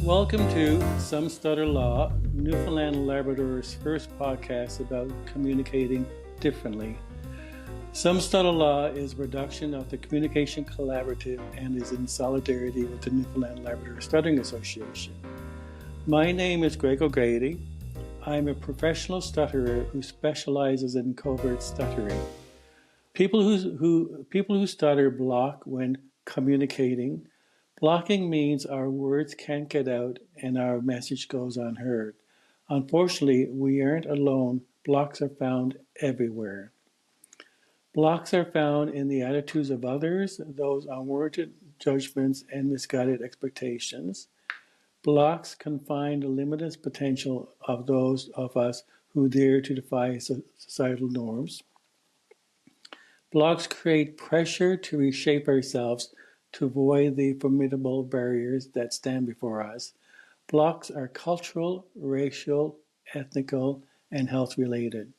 Welcome to Some Stutter Law, Newfoundland and Labrador's first podcast about communicating differently. Some Stutter Law is a production of the Communication Collaborative and is in solidarity with the Newfoundland and Labrador Stuttering Association. My name is Greg O'Grady. I'm a professional stutterer who specializes in covert stuttering. People who stutter block when communicating. Blocking means our words can't get out and our message goes unheard. Unfortunately, we aren't alone. Blocks are found everywhere. Blocks are found in the attitudes of others, those unwarranted judgments and misguided expectations. Blocks confine the limitless potential of those of us who dare to defy societal norms. Blocks create pressure to reshape ourselves to avoid the formidable barriers that stand before us. Blocks are cultural, racial, ethnical, and health related.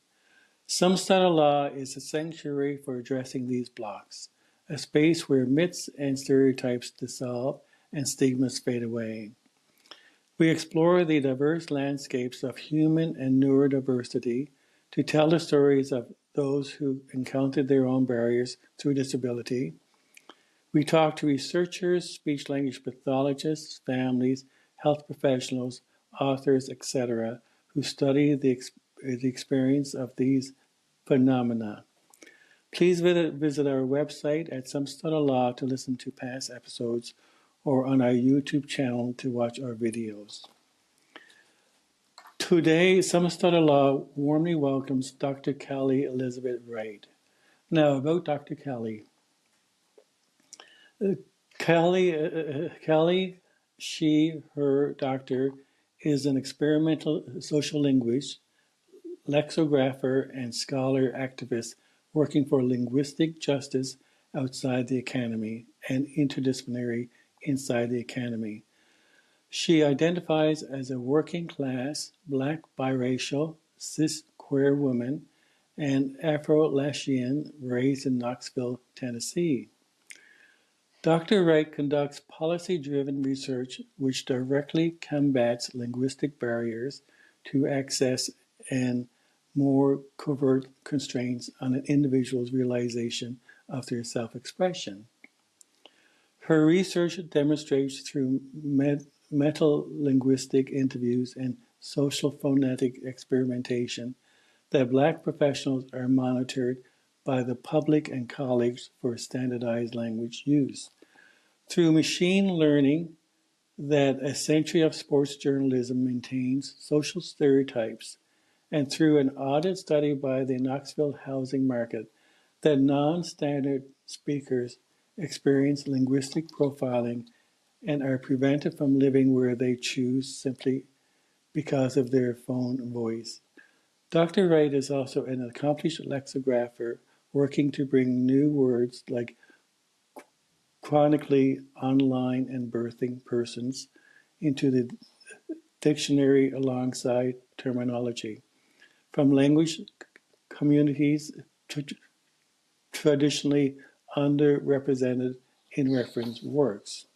Some Stutter Law is a sanctuary for addressing these blocks, a space where myths and stereotypes dissolve and stigmas fade away. We explore the diverse landscapes of human and neurodiversity to tell the stories of those who encountered their own barriers through disability. We talk to researchers, speech-language pathologists, families, health professionals, authors, etc., who study the experience of these phenomena. Please visit our website at Some Stutter Law to listen to past episodes or on our YouTube channel to watch our videos. Today, Some Stutter Law warmly welcomes Dr. Kelly Elizabeth Wright. Now, about Dr. Kelly. Kelly, she, her, doctor, is an experimental sociolinguist, lexicographer, and scholar activist working for linguistic justice outside the academy and interdisciplinary inside the academy. She identifies as a working class, black, biracial, cis queer woman and Afro-Latino raised in Knoxville, Tennessee. Dr. Wright conducts policy-driven research which directly combats linguistic barriers to access and more covert constraints on an individual's realization of their self-expression. Her research demonstrates through meta-linguistic interviews and social phonetic experimentation that Black professionals are monitored by the public and colleagues for standardized language use. Through machine learning that a century of sports journalism maintains social stereotypes, and through an audit study by the Knoxville housing market that non-standard speakers experience linguistic profiling and are prevented from living where they choose simply because of their phone voice. Dr. Wright is also an accomplished lexicographer working to bring new words like chronically online and birthing persons into the dictionary alongside terminology from language communities traditionally underrepresented in reference works.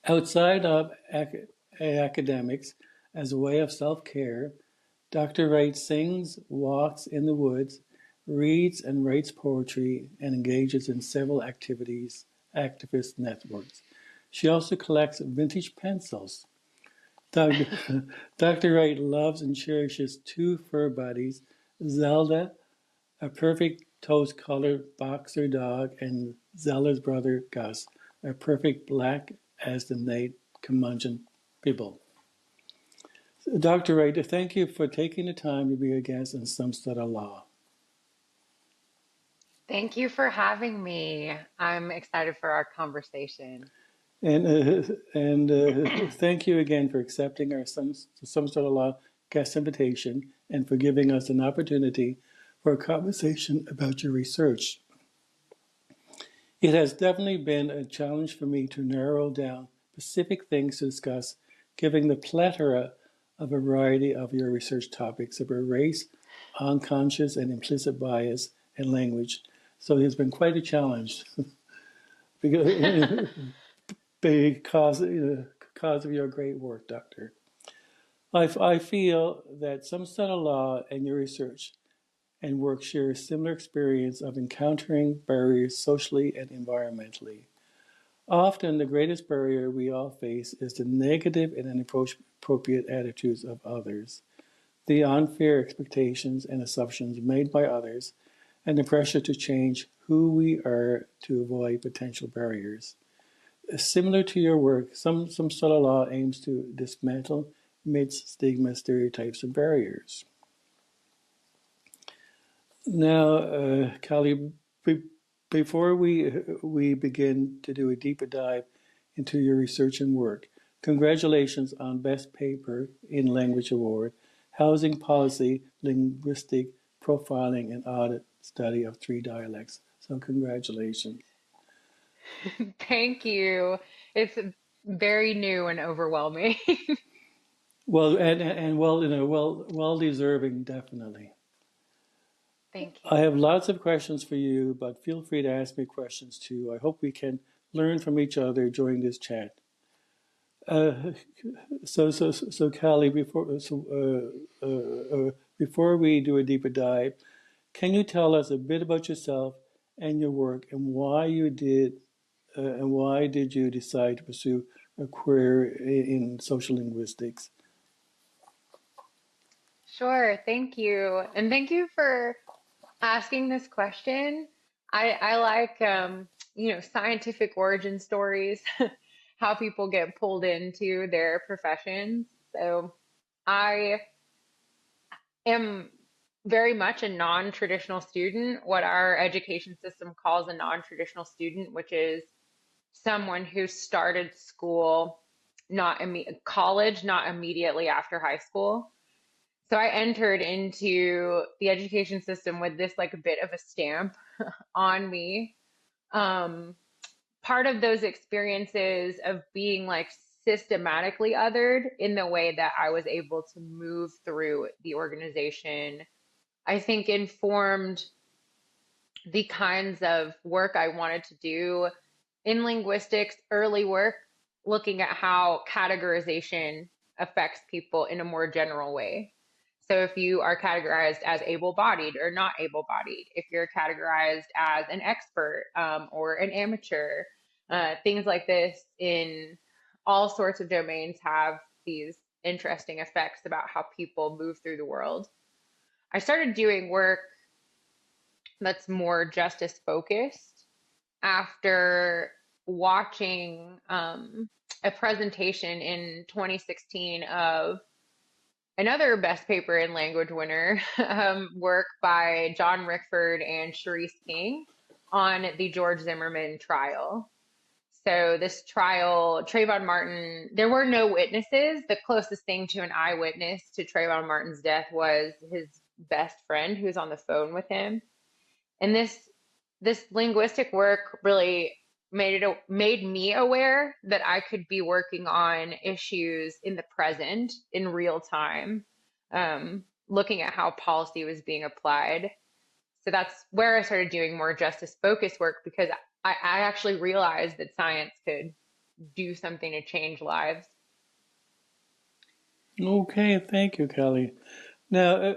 Outside of academics, as a way of self-care, Dr. Wright sings, walks in the woods, reads and writes poetry, and engages in several activist networks. She also collects vintage pencils. Dr. Wright loves and cherishes two fur buddies, Zelda, a perfect toast-colored boxer dog, and Zelda's brother, Gus, a perfect black as the night curmudgeon pibble. Dr. Wright, thank you for taking the time to be a guest on Some Stutter Law. Thank you for having me. I'm excited for our conversation. And thank you again for accepting our Some Stutter Law guest invitation and for giving us an opportunity for a conversation about your research. It has definitely been a challenge for me to narrow down specific things to discuss, given the plethora of a variety of your research topics about race, unconscious and implicit bias, and language. So it has been quite a challenge because because of your great work, Doctor. I feel that some stutter law and your research and work share a similar experience of encountering barriers socially and environmentally. Often, the greatest barrier we all face is the negative and inappropriate attitudes of others, the unfair expectations and assumptions made by others, and the pressure to change who we are to avoid potential barriers. Similar to your work, some stutter law aims to dismantle myths, stigma, stereotypes, and barriers. Now, Callie, before we begin to do a deeper dive into your research and work, congratulations on Best Paper in Language Award, Housing Policy, Linguistic Profiling and Audit Study of Three Dialects. So congratulations. Thank you. It's very new and overwhelming. Well, and well, well deserving, definitely. Thank I you. have lots of questions for you, but feel free to ask me questions too. I hope we can learn from each other during this chat. Uh, so, Callie, before we do a deeper dive, can you tell us a bit about yourself and your work, and why did you decide to pursue a career in social linguistics? Sure. Thank you. And thank you for asking this question. I like, scientific origin stories, how people get pulled into their professions. So I am very much a non-traditional student, what our education system calls a non-traditional student, which is someone who started school college not immediately after high school. So I entered into the education system with this like a bit of a stamp on me. Um, Part of those experiences of being like systematically othered in the way that I was able to move through the organization, I think informed the kinds of work I wanted to do in linguistics, early work, looking at how categorization affects people in a more general way. So if you are categorized as able-bodied or not able-bodied, if you're categorized as an expert or an amateur, things like this in all sorts of domains have these interesting effects about how people move through the world. I started doing work that's more justice focused after watching a presentation in 2016 of another Best Paper in Language winner, work by John Rickford and Sharice King on the George Zimmerman trial. So this trial, Trayvon Martin, there were no witnesses. The closest thing to an eyewitness to Trayvon Martin's death was his best friend who was on the phone with him. And this linguistic work really made me aware that I could be working on issues in the present in real time, looking at how policy was being applied. So that's where I started doing more justice focused work because I actually realized that science could do something to change lives. Okay, thank you, Kelly. Now,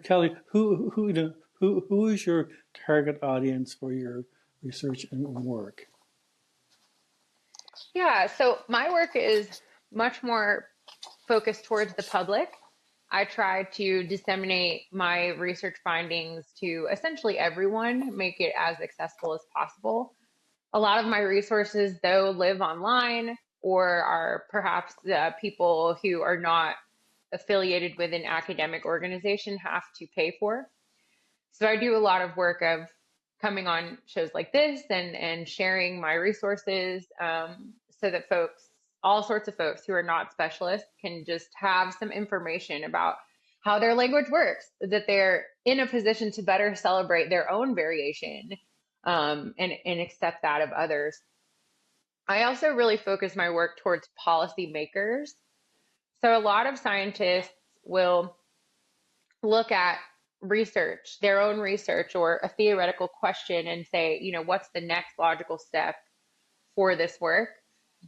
Kelly, who is your target audience for your research and work? Yeah, so my work is much more focused towards the public. I try to disseminate my research findings to essentially everyone, make it as accessible as possible. A lot of my resources, though, live online or are perhaps people who are not affiliated with an academic organization have to pay for. So I do a lot of work of coming on shows like this and sharing my resources so that folks, all sorts of folks who are not specialists, can just have some information about how their language works, that they're in a position to better celebrate their own variation and accept that of others. I also really focus my work towards policymakers. So a lot of scientists will look at research, their own research, or a theoretical question and say, what's the next logical step for this work?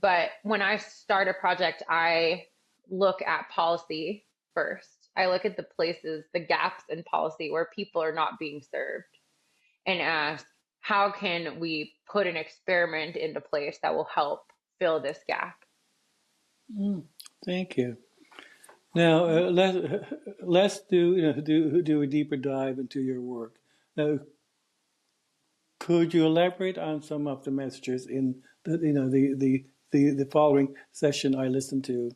But when I start a project, I look at policy first. I look at the places, the gaps in policy where people are not being served and ask, how can we put an experiment into place that will help fill this gap? Thank you. Now let's do a deeper dive into your work. Now, could you elaborate on some of the messages in the following session I listened to?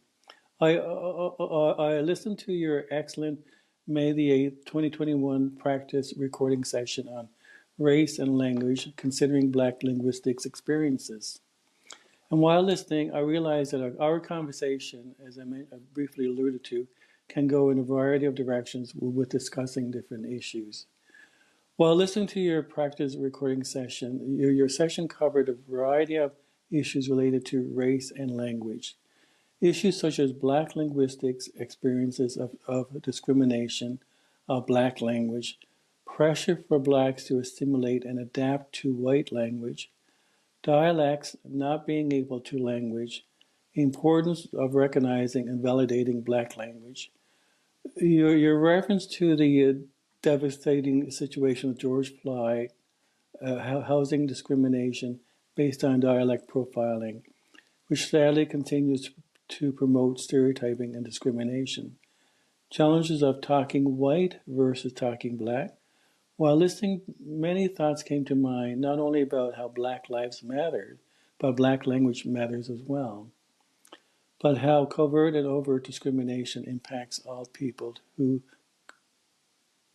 I listened to your excellent May the 8th, 2021 practice recording session on race and language, considering Black linguistics experiences. And while listening, I realized that our conversation, as I briefly alluded to, can go in a variety of directions with discussing different issues. While listening to your practice recording session, your session covered a variety of issues related to race and language. Issues such as Black linguistics, experiences of discrimination of Black language, pressure for Blacks to assimilate and adapt to white language, dialects not being able to language, importance of recognizing and validating Black language. Your reference to the devastating situation with George Floyd, housing discrimination based on dialect profiling, which sadly continues to promote stereotyping and discrimination. Challenges of talking white versus talking Black. While listening, many thoughts came to mind, not only about how Black lives matter, but Black language matters as well, but how covert and overt discrimination impacts all people who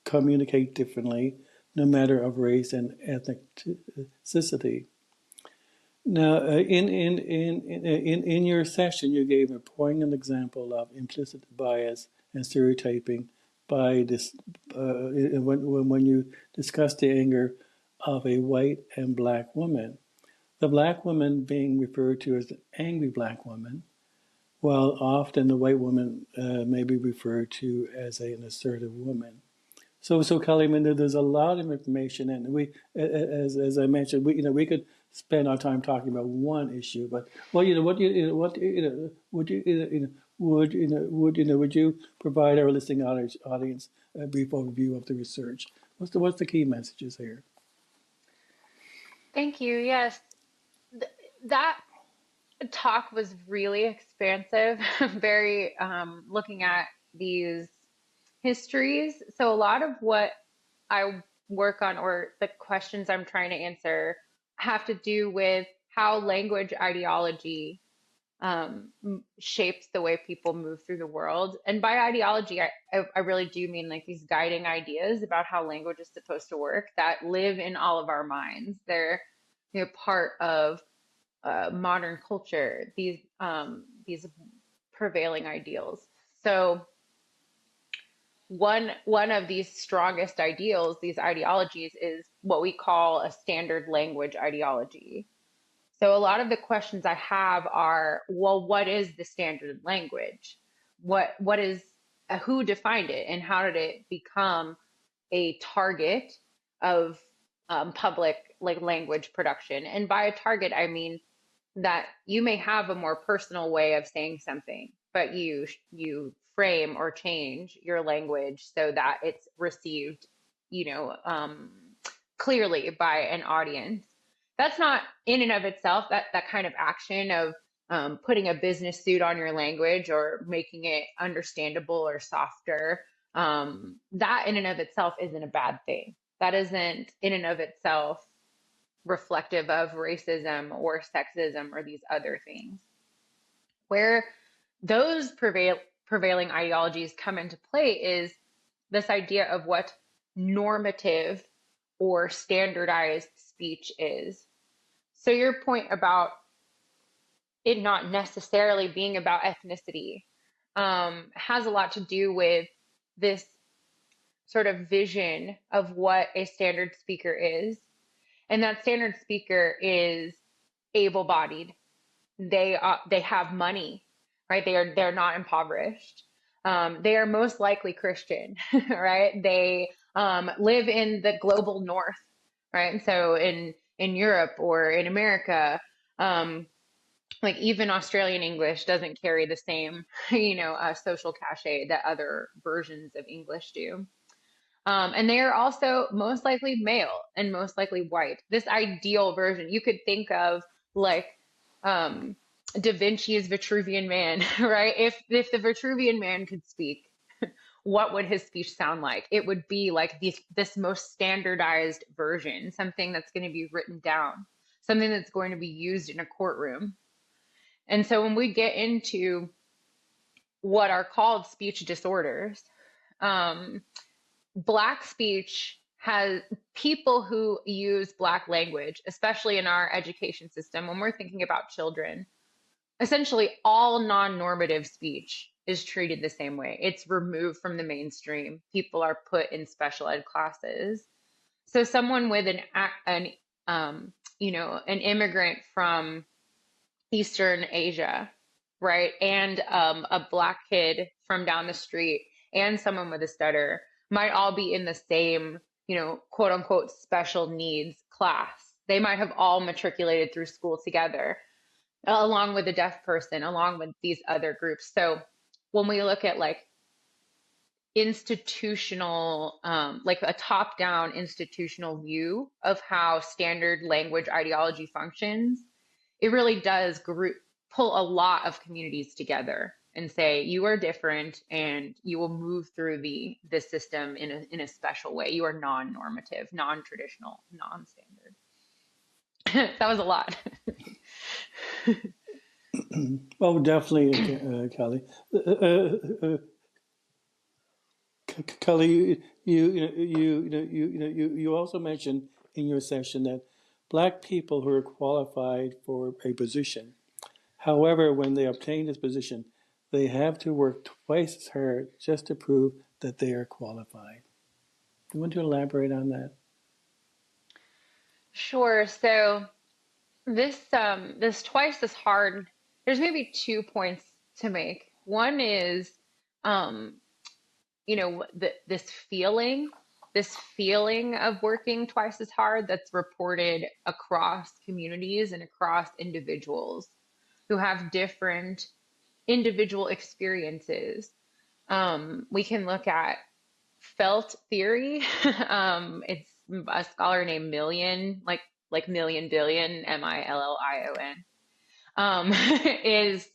communicate differently, no matter of race and ethnicity. Now, in your session, you gave a poignant example of implicit bias and stereotyping by this when you discussed the anger of a white and Black woman. The Black woman being referred to as an angry Black woman, while often the white woman may be referred to as an assertive woman. So Kelly, I mean, there's a lot of information, and we, as I mentioned, we could spend our time talking about one issue, but well, would you provide our listening audience a brief overview of the research? What's the key messages here? Thank you. Yes, that talk was really expansive, very looking at these histories. So a lot of what I work on or the questions I'm trying to answer have to do with how language ideology shapes the way people move through the world. And by ideology, I really do mean like these guiding ideas about how language is supposed to work that live in all of our minds. They're part of modern culture. These prevailing ideals. So one of these strongest ideals, these ideologies, is what we call a standard language ideology. So a lot of the questions I have are, well, what is the standard language? What is who defined it, and how did it become a target of public like language production? And by a target, I mean that you may have a more personal way of saying something, but you frame or change your language so that it's received, you know, clearly by an audience. That's not in and of itself that kind of action of putting a business suit on your language or making it understandable or softer. That in and of itself isn't a bad thing. That isn't in and of itself reflective of racism or sexism or these other things. Where those prevailing ideologies come into play is this idea of what normative or standardized speech is. So, your point about it not necessarily being about ethnicity has a lot to do with this sort of vision of what a standard speaker is. And that standard speaker is able-bodied. They have money, right? They're not impoverished. They are most likely Christian, right? They live in the global north, right? And so in Europe or in America, Like even Australian English doesn't carry the same, social cachet that other versions of English do. And they are also most likely male and most likely white. This ideal version, you could think of like um, Da Vinci's Vitruvian Man, right? If the Vitruvian Man could speak, what would his speech sound like? It would be like this most standardized version, something that's going to be written down, something that's going to be used in a courtroom. And so when we get into what are called speech disorders, um, Black speech has people who use Black language, especially in our education system, when we're thinking about children, essentially all non-normative speech is treated the same way. It's removed from the mainstream. People are put in special ed classes. So someone with an immigrant from Eastern Asia, right? And a Black kid from down the street and someone with a stutter might all be in the same, quote unquote, special needs class. They might have all matriculated through school together, along with a deaf person, along with these other groups. So when we look at like institutional, like a top down institutional view of how standard language ideology functions, it really does pull a lot of communities together and say you are different and you will move through the system in a special way. You are non-normative, non-traditional, non-standard. That was a lot. Oh, definitely, Kelly. Kelly, you also mentioned in your session that Black people who are qualified for a position, however, when they obtain this position, they have to work twice as hard just to prove that they are qualified. Do you want to elaborate on that? Sure. So this twice as hard, there's maybe 2 points to make. One is um this feeling of working twice as hard that's reported across communities and across individuals who have different individual experiences. We can look at felt theory. It's a scholar named Million, like million billion, Million, is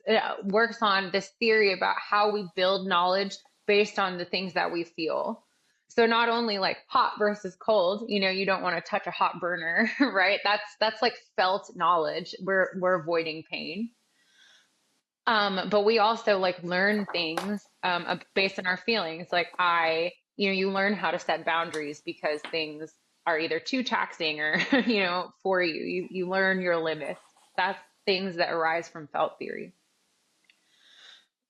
works on this theory about how we build knowledge based on the things that we feel. So not only like hot versus cold, you don't want to touch a hot burner, right? That's like felt knowledge. We're avoiding pain. But we also like learn things based on our feelings. Like you learn how to set boundaries because things are either too taxing or, for you. You learn your limits. That's things that arise from felt theory.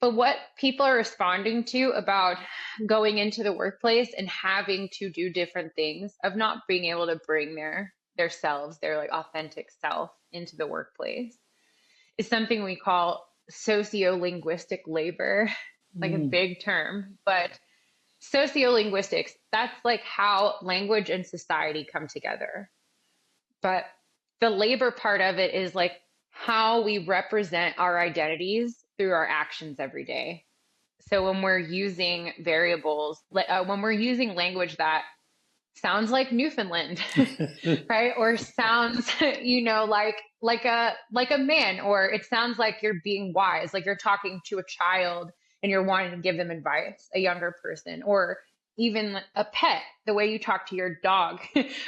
But what people are responding to about going into the workplace and having to do different things, of not being able to bring their selves, their like authentic self into the workplace, is something we call sociolinguistic labor, like a Mm. big term, but sociolinguistics, that's like how language and society come together. But the labor part of it is like how we represent our identities through our actions every day. So when we're using variables, when we're using language that sounds like Newfoundland, right? Or sounds, like a man, or it sounds like you're being wise, like you're talking to a child and you're wanting to give them advice, a younger person, or even a pet, the way you talk to your dog,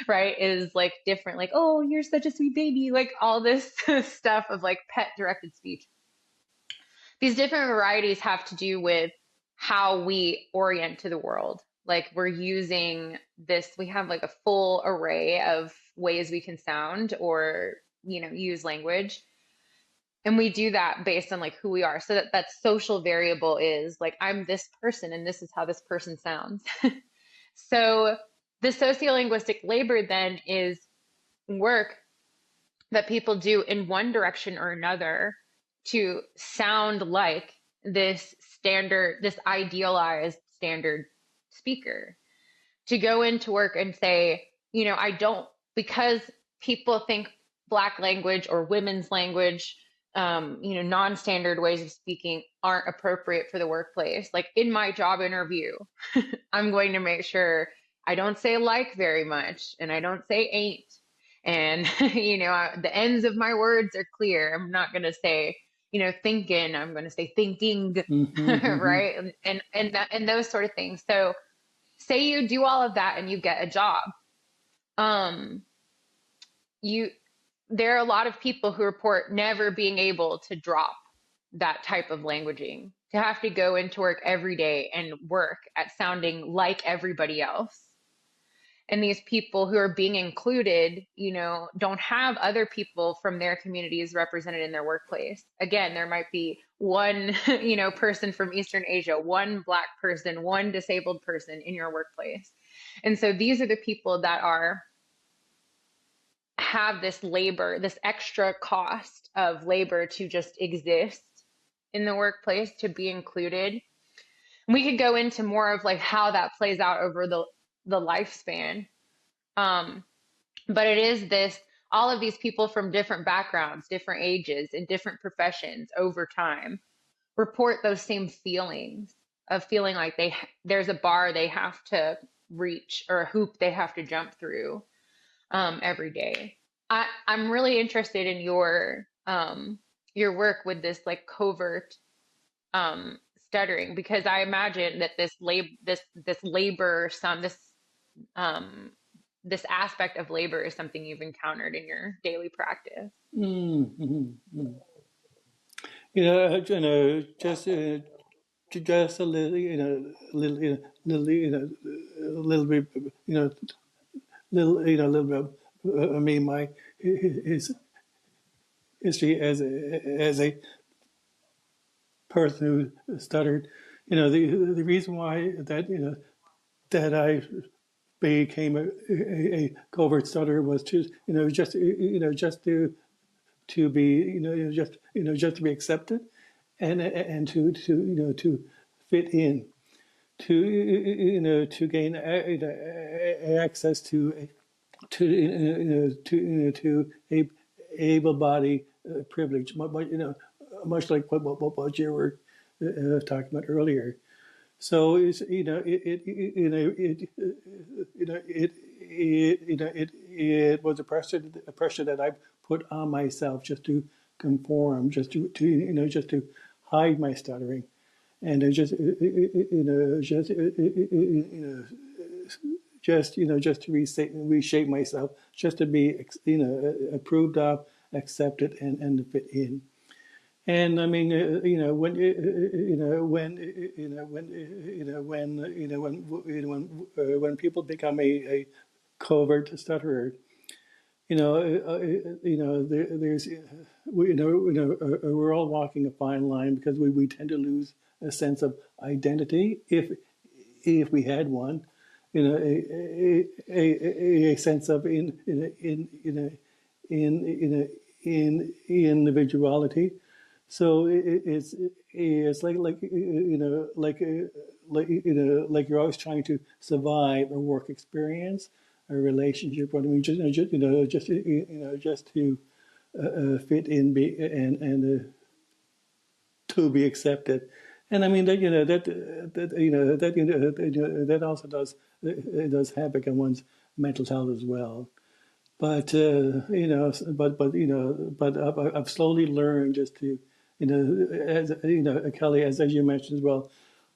right, is like different. Like, oh, you're such a sweet baby, like all this stuff of like pet directed speech. These different varieties have to do with how we orient to the world. Like we're using this, we have like a full array of ways we can sound or, use language. And we do that based on like who we are. So that social variable is like, I'm this person and this is how this person sounds. So the sociolinguistic labor then is work that people do in one direction or another to sound like this idealized standard speaker. To go into work and say, I don't, because people think Black language or women's language non-standard ways of speaking aren't appropriate for the workplace. Like in my job interview, I'm going to make sure I don't say like very much and I don't say ain't. And, the ends of my words are clear. I'm not going to say, thinking, I'm going to say thinking, Mm-hmm. right? And those sort of things. So say you do all of that and you get a job. Um, you there are a lot of people who report never being able to drop that type of languaging, to have to go into work every day and work at sounding like everybody else. And these people who are being included, don't have other people from their communities represented in their workplace. Again, there might be one, person from Eastern Asia, one Black person, one disabled person in your workplace. And so these are the people that have this labor, this extra cost of labor to just exist in the workplace, to be included. And we could go into more of like how that plays out over the lifespan. Um, but it is this, all of these people from different backgrounds, different ages, and different professions over time report those same feelings of feeling like there's a bar they have to reach or a hoop they have to jump through every day. I'm really interested in your work with this like covert stuttering, because I imagine that this labor um this aspect of labor is something you've encountered in your daily practice. Mm-hmm. Just a little, a little bit, a little bit. I mean, my his history as a person who stuttered. The reason why that I became a covert stutterer was to just to be just to be accepted and to fit in, to gain access to a able body privilege, much like what you were talking about earlier. So it's, it was a pressure that I put on myself just to conform, just to hide my stuttering, and just to reshape myself, just to be approved of, accepted, and to fit in. And I mean, when people become a covert stutterer, there's, we're all walking a fine line, because we tend to lose a sense of identity if we had one, a sense of in individuality. So it's like you're always trying to survive a work experience, a relationship. What I mean, just to fit in, be and to be accepted. And I mean that that also does havoc on one's mental health as well. But I've slowly learned just to, as Kelly, as you mentioned as well,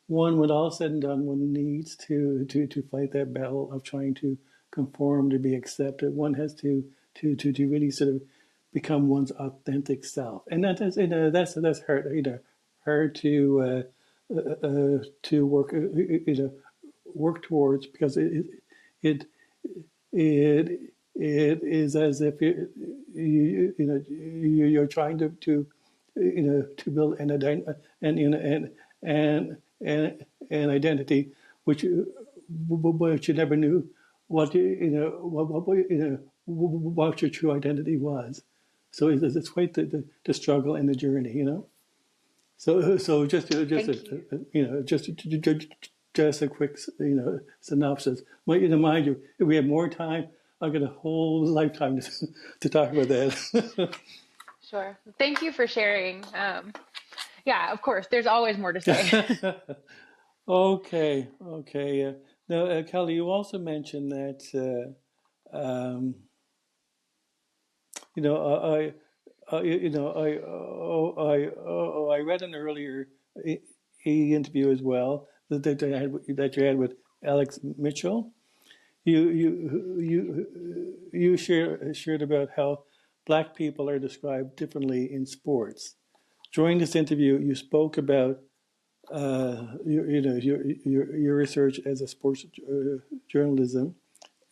one, when all said and done, one needs to fight that battle of trying to conform to be accepted. One has to really sort of become one's authentic self, and that's hard, hard to work towards, because it it it is as if you're trying to build an identity which you never knew what your true identity was. So it's quite the struggle and the journey. So Thank you. just a quick synopsis. But mind you, if we have more time, I've got a whole lifetime to talk about that. Sure. Thank you for sharing. Yeah, of course, there's always more to say. Okay, okay. Now, Kelly, you also mentioned that you know I read an earlier interview as well that you had with Alex Mitchell. You shared about how black people are described differently in sports. During this interview, you spoke about your research as a sports journalism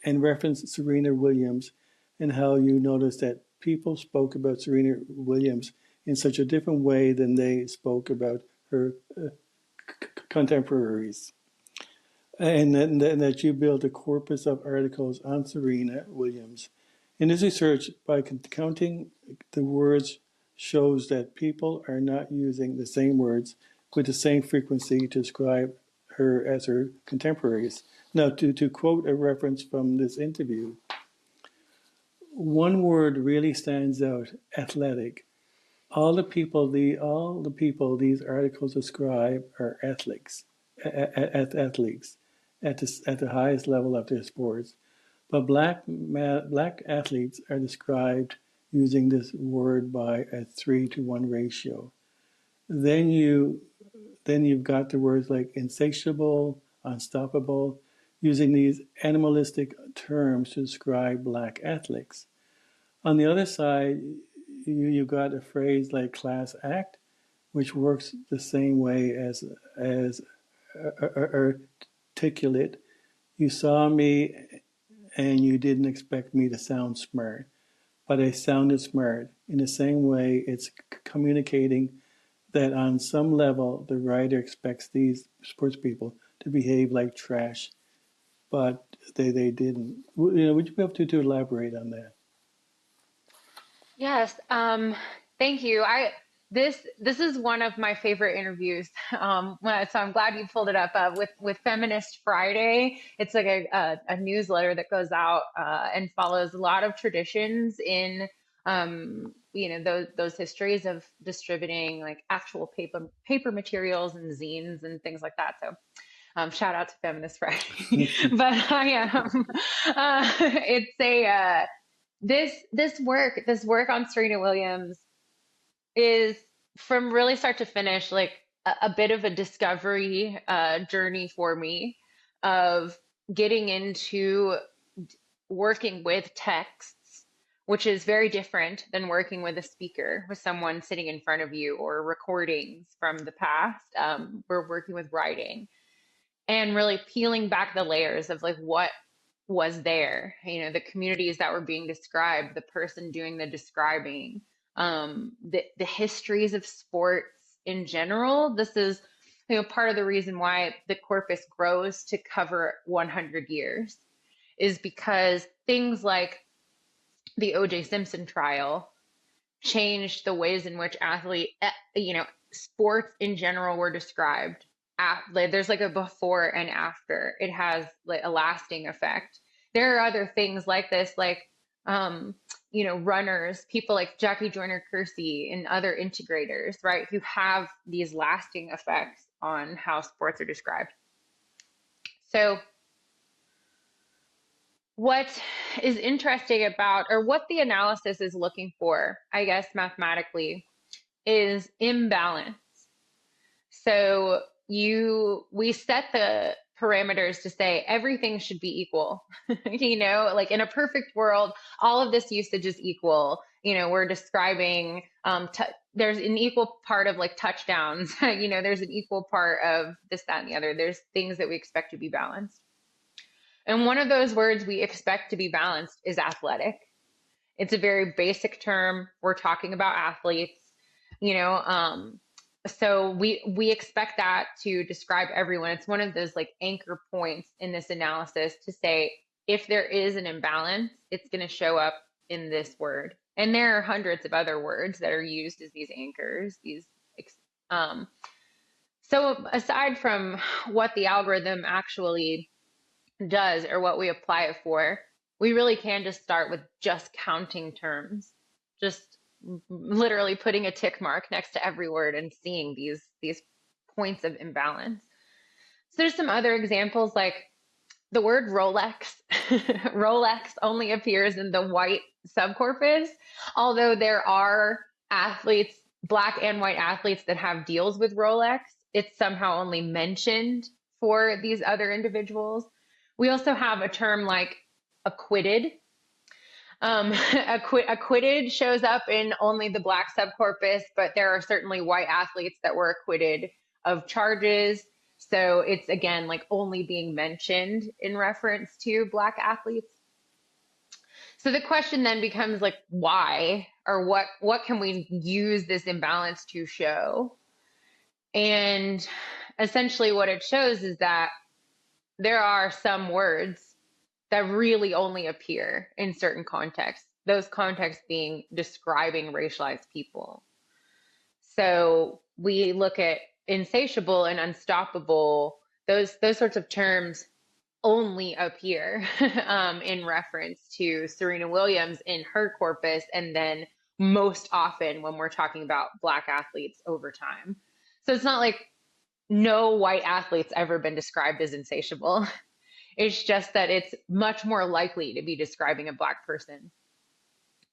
and referenced Serena Williams and how you noticed that people spoke about Serena Williams in such a different way than they spoke about her contemporaries. And that you built a corpus of articles on Serena Williams. In this research, by counting the words, shows that people are not using the same words with the same frequency to describe her as her contemporaries. Now, to quote a reference from this interview, one word really stands out: athletic. All the people these articles describe are athletes, athletes at the highest level of their sports. But black athletes are described using this word by a 3-to-1 ratio. Then you've got the words like insatiable, unstoppable, using these animalistic terms to describe black athletes. On the other side, you've got a phrase like class act, which works the same way as articulate. You saw me and you didn't expect me to sound smart, but I sounded smart. In the same way, it's communicating that on some level, the writer expects these sports people to behave like trash, but they didn't. Would you be able to elaborate on that? Yes, thank you. This is one of my favorite interviews. So I'm glad you pulled it up with Feminist Friday. It's like a newsletter that goes out and follows a lot of traditions in those histories of distributing like actual paper materials and zines and things like that. So shout out to Feminist Friday. But I am it's a this work on Serena Williams is from really start to finish like a bit of a discovery journey for me of getting into working with texts, which is very different than working with a speaker, with someone sitting in front of you, or recordings from the past. We're working with writing and really peeling back the layers of like what was there, the communities that were being described, the person doing the describing, the histories of sports in general. This is, part of the reason why the corpus grows to cover 100 years is because things like the O.J. Simpson trial changed the ways in which sports in general were described. There's like a before and after. It has like a lasting effect. There are other things like this, like runners, people like Jackie Joyner Kersee and other integrators, right, who have these lasting effects on how sports are described. So what is interesting about, or what the analysis is looking for, I guess mathematically, is imbalance. So we set the parameters to say everything should be equal. Like in a perfect world, all of this usage is equal. We're describing, there's an equal part of like touchdowns, there's an equal part of this, that, and the other. There's things that we expect to be balanced. And one of those words we expect to be balanced is athletic. It's a very basic term. We're talking about athletes, so we expect that to describe everyone. It's one of those like anchor points in this analysis to say if there is an imbalance, it's going to show up in this word. And there are hundreds of other words that are used as these anchors. So aside from what the algorithm actually does or what we apply it for, we really can just start with just counting terms, just literally putting a tick mark next to every word and seeing these points of imbalance. So there's some other examples like the word Rolex. Rolex only appears in the white subcorpus, although there are athletes, black and white athletes, that have deals with Rolex. It's somehow only mentioned for these other individuals. We also have a term like acquitted. Acquitted shows up in only the black subcorpus, but there are certainly white athletes that were acquitted of charges. So it's again like only being mentioned in reference to black athletes. So the question then becomes like, why, or what can we use this imbalance to show? And essentially what it shows is that there are some words that really only appear in certain contexts, those contexts being describing racialized people. So we look at insatiable and unstoppable, those sorts of terms only appear in reference to Serena Williams in her corpus, and then most often when we're talking about black athletes over time. So it's not like no white athlete's ever been described as insatiable. It's just that it's much more likely to be describing a black person.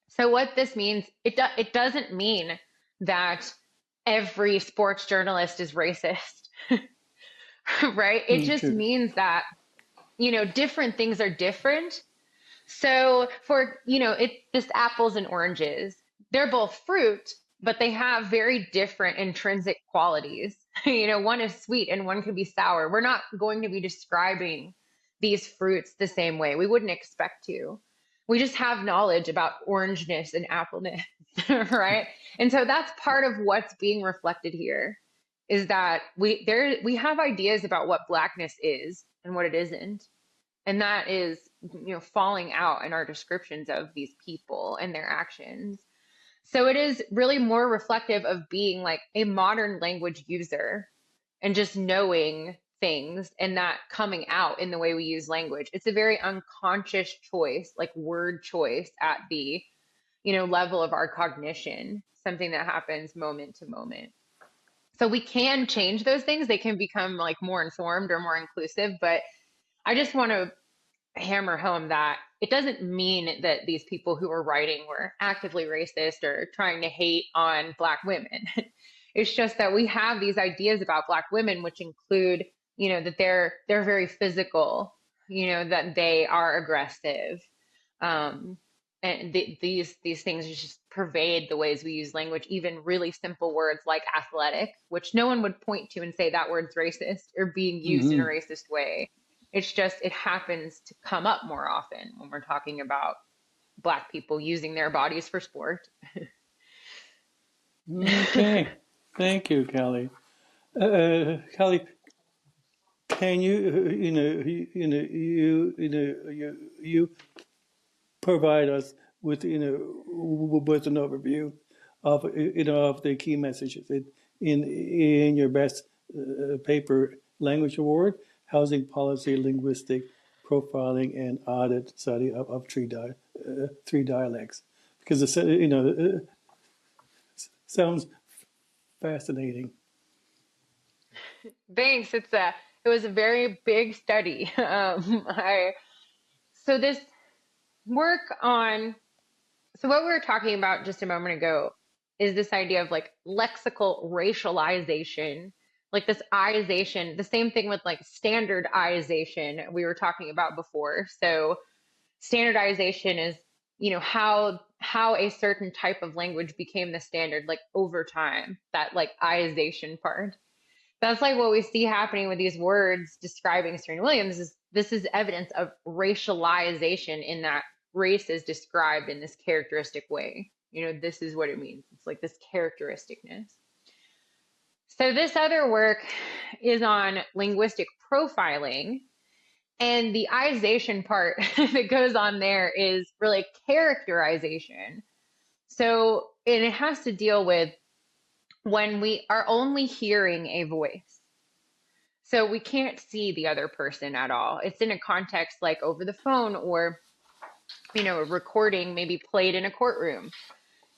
So what this means, it doesn't mean that every sports journalist is racist, right? It just means that, different things are different. So for, it's just apples and oranges. They're both fruit, but they have very different intrinsic qualities. One is sweet and one can be sour. We're not going to be describing these fruits the same way. We wouldn't expect to. We just have knowledge about orangeness and appleness, right? And so that's part of what's being reflected here, is that we have ideas about what blackness is and what it isn't. And that is, falling out in our descriptions of these people and their actions. So it is really more reflective of being like a modern language user and just knowing things and that coming out in the way we use language. It's a very unconscious choice, like word choice at the, level of our cognition, something that happens moment to moment. So we can change those things. They can become like more informed or more inclusive, but I just want to hammer home that it doesn't mean that these people who are writing were actively racist or trying to hate on black women. It's just that we have these ideas about black women, which include, that they're very physical, that they are aggressive. And these things just pervade the ways we use language, even really simple words like athletic, which no one would point to and say that word's racist or being used in a racist way. It's just, it happens to come up more often when we're talking about black people using their bodies for sport. Okay. Thank you, Callie. Callie, can you provide us with with an overview of of the key messages in your best paper, Language Award, Housing Policy, Linguistic Profiling, and Audit Study of three dialects, because it sounds fascinating. Thanks. It was a very big study. So this work on, so what we were talking about just a moment ago is this idea of like lexical racialization, like this ization, the same thing with like standardization we were talking about before. So standardization is, how a certain type of language became the standard, like over time, that like ization part. That's like what we see happening with these words describing Serena Williams. This is evidence of racialization, in that race is described in this characteristic way. This is what it means. It's like this characteristicness. So this other work is on linguistic profiling. And the ization part that goes on there is really characterization. So, and it has to deal with when we are only hearing a voice. So we can't see the other person at all. It's in a context like over the phone, or, a recording maybe played in a courtroom.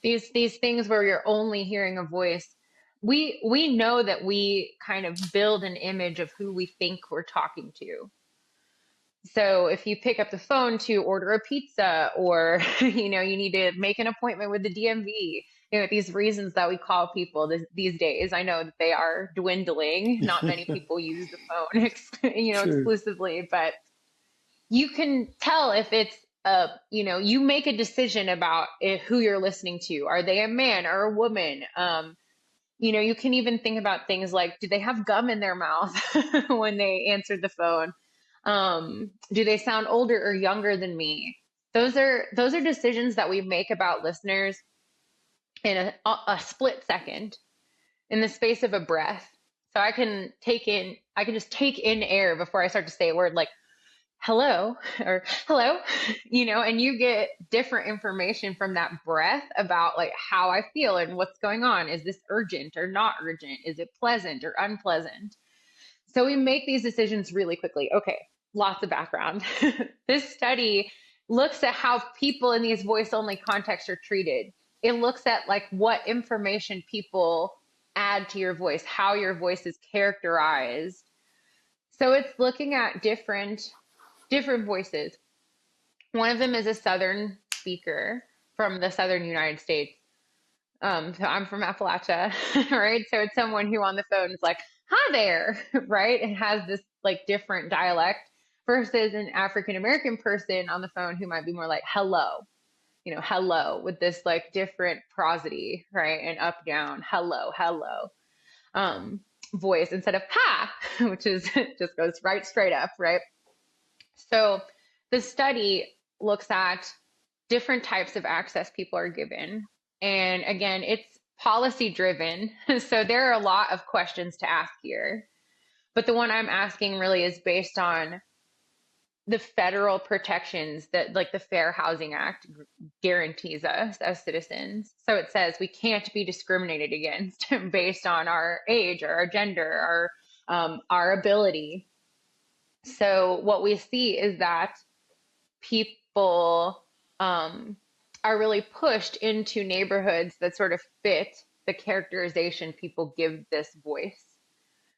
These things where you're only hearing a voice. We know that we kind of build an image of who we think we're talking to. So if you pick up the phone to order a pizza, or you know, you need to make an appointment with the DMV, you know, these reasons that we call people these days, I know that they are dwindling. Not many people use the phone, you know, True. exclusively, but you can tell if it's you know, you make a decision about who you're listening to. Are they a man or a woman? You know, you can even think about things like, do they have gum in their mouth when they answered the phone? Do they sound older or younger than me? Those are decisions that we make about listeners in a split second, in the space of a breath. So I can just take in air before I start to say a word, like hello or hello, you know, and you get different information from that breath about like how I feel and what's going on. Is this urgent or not urgent? Is it pleasant or unpleasant? So we make these decisions really quickly. Okay, lots of background. This study looks at how people in these voice only contexts are treated. It looks at like what information people add to your voice, how your voice is characterized. So it's looking at different voices. One of them is a Southern speaker from the Southern United States. So I'm from Appalachia, right? So it's someone who on the phone is like, hi there, right? And has this like different dialect versus an African American person on the phone who might be more like, hello, you know, hello, with this like different prosody, right? And up, down, hello, hello, um, voice instead of ha, which is just goes right straight up, right? So the study looks at different types of access people are given. And again, it's policy driven. So there are a lot of questions to ask here. But the one I'm asking really is based on the federal protections that, like, the Fair Housing Act guarantees us as citizens. So it says we can't be discriminated against based on our age or our gender or our ability. So what we see is that people are really pushed into neighborhoods that sort of fit the characterization people give this voice.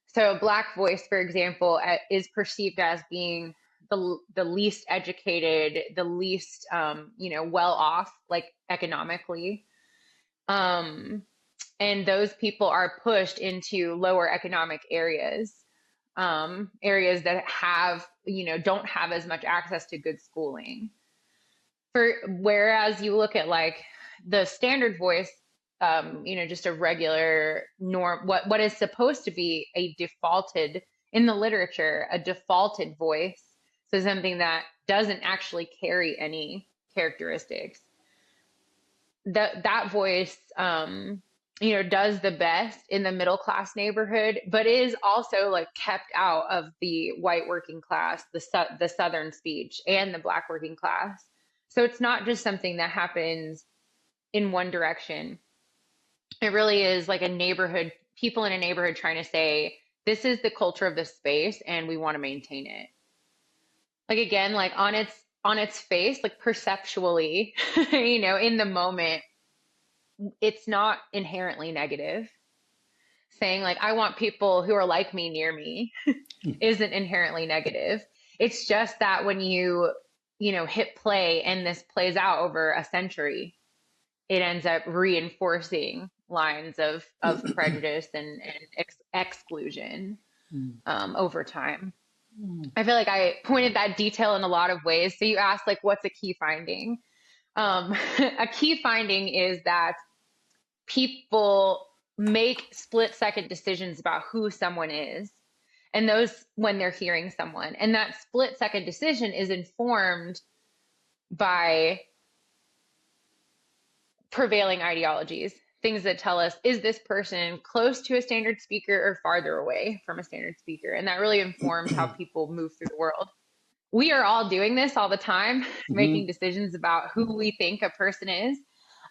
So a Black voice, for example, is perceived as being the least educated, the least you know, well off, like economically. Um, and those people are pushed into lower economic areas, areas that have, you know, don't have as much access to good schooling. Whereas you look at like the standard voice, you know, just a regular norm, what is supposed to be a defaulted in the literature, a defaulted voice, so something that doesn't actually carry any characteristics. That voice, you know, does the best in the middle class neighborhood, but is also like kept out of the white working class, the Southern speech, and the Black working class. So it's not just something that happens in one direction. It really is like a neighborhood, people in a neighborhood trying to say, this is the culture of this space and we want to maintain it. Like again, like on its face, like perceptually, you know, in the moment, it's not inherently negative. Saying like, I want people who are like me near me isn't inherently negative. It's just that when you know, hit play and this plays out over a century, it ends up reinforcing lines of prejudice and exclusion over time. I feel like I pointed that detail in a lot of ways. So you asked like, what's a key finding? A key finding is that people make split-second decisions about who someone is, and those when they're hearing someone. And that split-second decision is informed by prevailing ideologies, things that tell us, is this person close to a standard speaker or farther away from a standard speaker? And that really informs how people move through the world. We are all doing this all the time, making decisions about who we think a person is.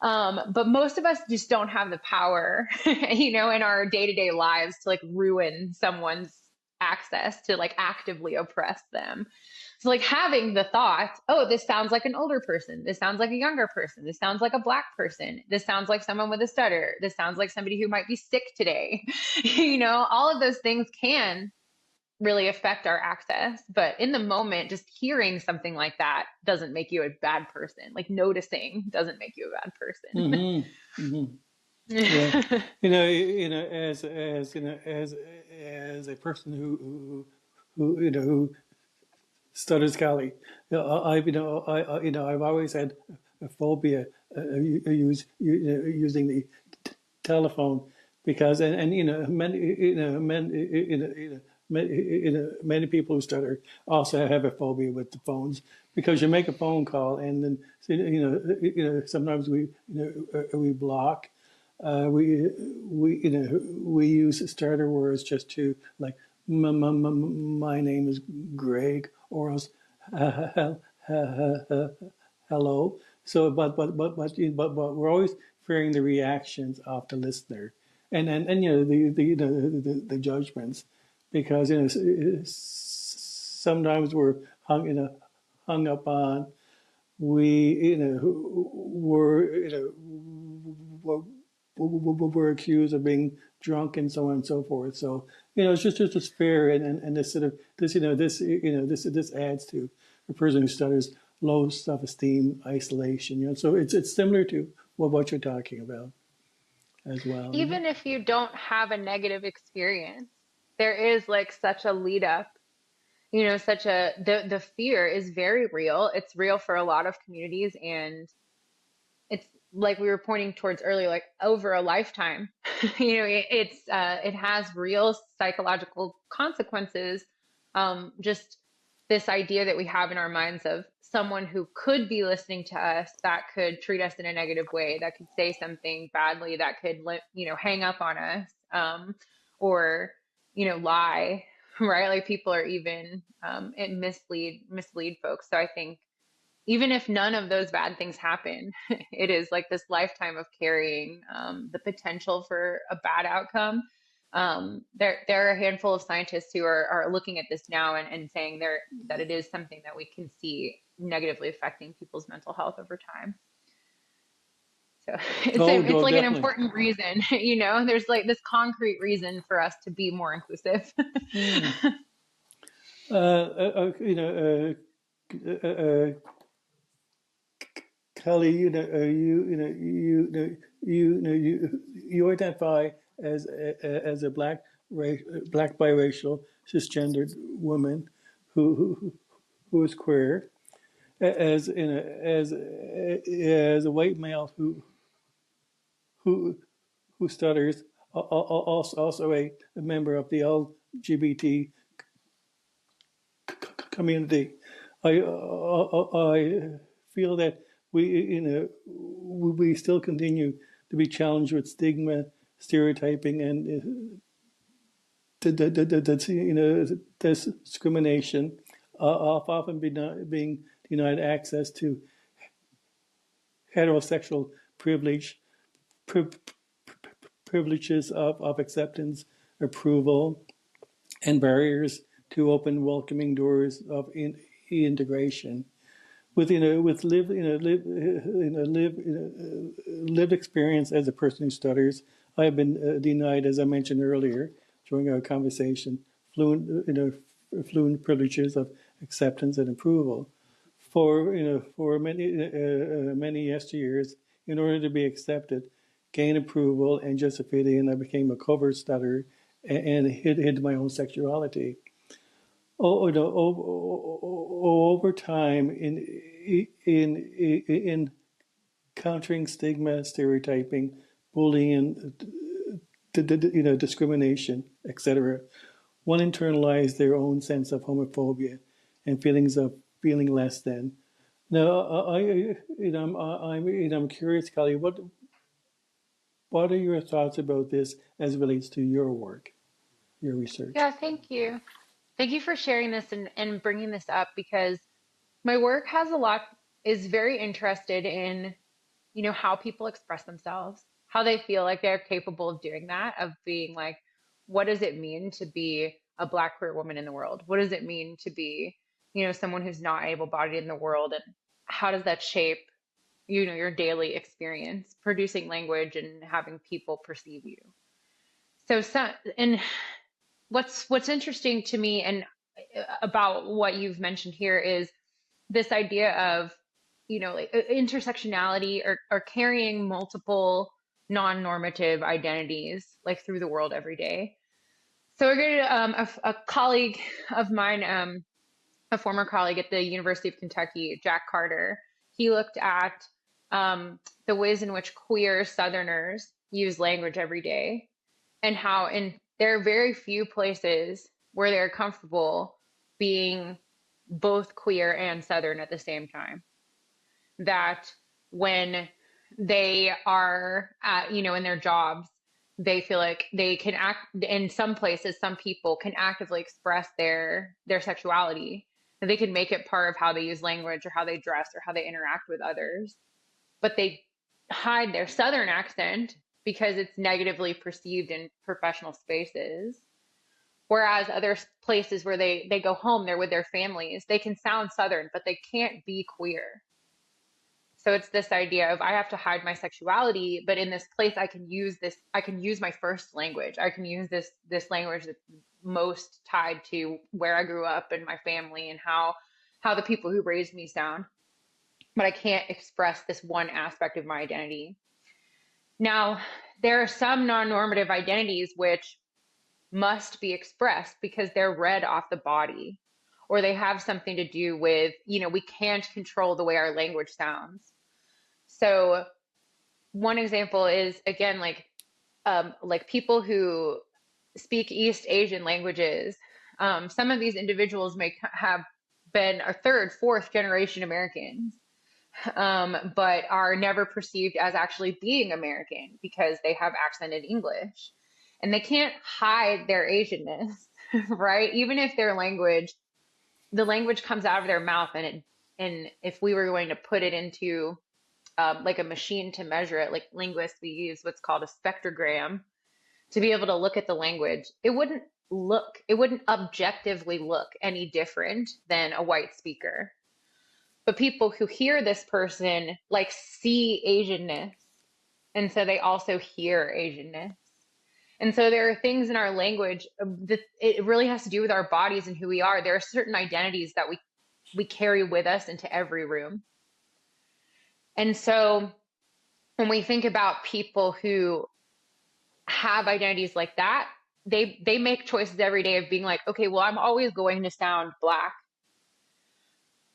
But most of us just don't have the power, you know, in our day-to-day lives to like ruin someone's access, to like actively oppress them. So like having the thought, oh, this sounds like an older person. This sounds like a younger person. This sounds like a black person. This sounds like someone with a stutter. This sounds like somebody who might be sick today. All of those things can really affect our access. But in the moment, just hearing something like that doesn't make you a bad person. Like noticing doesn't make you a bad person. Yeah, as a person who stutters Cali, I've always had a phobia using the telephone because many many people who stutter also have a phobia with the phones because you make a phone call and then sometimes we block we use starter words just to like my name is Greg or else hello. So, but we're always fearing the reactions of the listener, and the judgments, because sometimes we're hung up on we we're accused of being drunk and so on and so forth. So it's just this fear and this sort of this adds to a person who stutters low self-esteem, isolation. So it's similar to what you're talking about as well. Even if you don't have a negative experience, there is like such a lead up, such a the fear is very real. It's real for a lot of communities, and it's like we were pointing towards earlier, like over a lifetime. It has real psychological consequences. Just this idea that we have in our minds of someone who could be listening to us that could treat us in a negative way, that could say something badly, that could hang up on us, or lie, right? Like people are even and mislead folks. So I think even if none of those bad things happen, it is like this lifetime of carrying the potential for a bad outcome. There are a handful of scientists who are looking at this now and saying that it is something that we can see negatively affecting people's mental health over time. So Oh, it's no, like an definitely. important reason, there's like this concrete reason for us to be more inclusive. Hmm. Uh, uh, uh, you know, uh, uh, uh, Kelly, you identify as a black biracial cisgendered woman who is queer, as as a white male who who stutters, also a member of the LGBT community. I feel that we still continue to be challenged with stigma, stereotyping, and discrimination, of often being denied access to heterosexual privilege, pri- privileges of acceptance, approval, and barriers to open welcoming doors of integration. With lived experience as a person who stutters, I have been denied, as I mentioned earlier during our conversation, fluent privileges of acceptance and approval. For many yesteryears, in order to be accepted, gain approval, and just to fit in, I became a covert stutterer and hid my own sexuality. Over time, in countering stigma, stereotyping, bullying, discrimination, etc., one internalized their own sense of homophobia and feelings of feeling less than. Now, I'm curious, Kali, what are your thoughts about this as it relates to your work, your research? Yeah, thank you. Thank you for sharing this and bringing this up because my work has a lot, is very interested in, how people express themselves, how they feel like they're capable of doing that, of being like, what does it mean to be a Black queer woman in the world? What does it mean to be, someone who's not able-bodied in the world, and how does that shape, your daily experience producing language and having people perceive you. And what's interesting to me and about what you've mentioned here is this idea of, like intersectionality or carrying multiple non-normative identities like through the world every day. So we're going to, a colleague of mine, a former colleague at the University of Kentucky, Jack Carter, he looked at the ways in which queer Southerners use language every day, and how there are very few places where they're comfortable being both queer and Southern at the same time. That when they are in their jobs, they feel like they can act in some places, some people can actively express their sexuality, and they can make it part of how they use language or how they dress or how they interact with others. But they hide their Southern accent because it's negatively perceived in professional spaces. Whereas other places where they go home, they're with their families, they can sound Southern, but they can't be queer. So it's this idea of I have to hide my sexuality, but in this place I can use my first language. I can use this language that's most tied to where I grew up and my family and how the people who raised me sound. But I can't express this one aspect of my identity. Now, there are some non-normative identities which must be expressed because they're read off the body, or they have something to do with, we can't control the way our language sounds. So one example is, again, like people who speak East Asian languages. Some of these individuals may have been a third, fourth generation Americans, but are never perceived as actually being American because they have accented English. And they can't hide their Asianness, right? Even if the language comes out of their mouth, and if we were going to put it into like a machine to measure it, like linguists, we use what's called a spectrogram to be able to look at the language. It wouldn't objectively look any different than a white speaker. But people who hear this person like see Asianness, and so they also hear Asianness. And so there are things in our language that it really has to do with our bodies and who we are. There are certain identities that we carry with us into every room. And so when we think about people who have identities like that, they make choices every day of being like, okay, well, I'm always going to sound Black.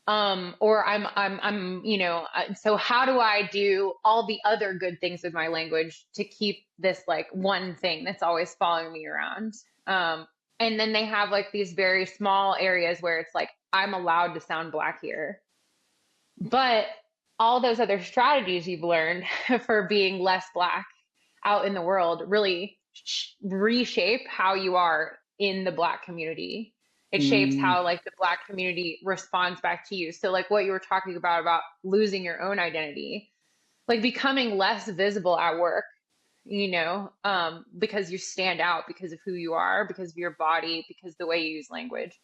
Or so how do I do all the other good things with my language to keep this like one thing that's always following me around? And then they have like these very small areas where it's like, I'm allowed to sound Black here. But all those other strategies you've learned for being less Black out in the world really reshape how you are in the Black community. It shapes how like the Black community responds back to you. So like what you were talking about losing your own identity, like becoming less visible at work, because you stand out because of who you are, because of your body, because of the way you use language.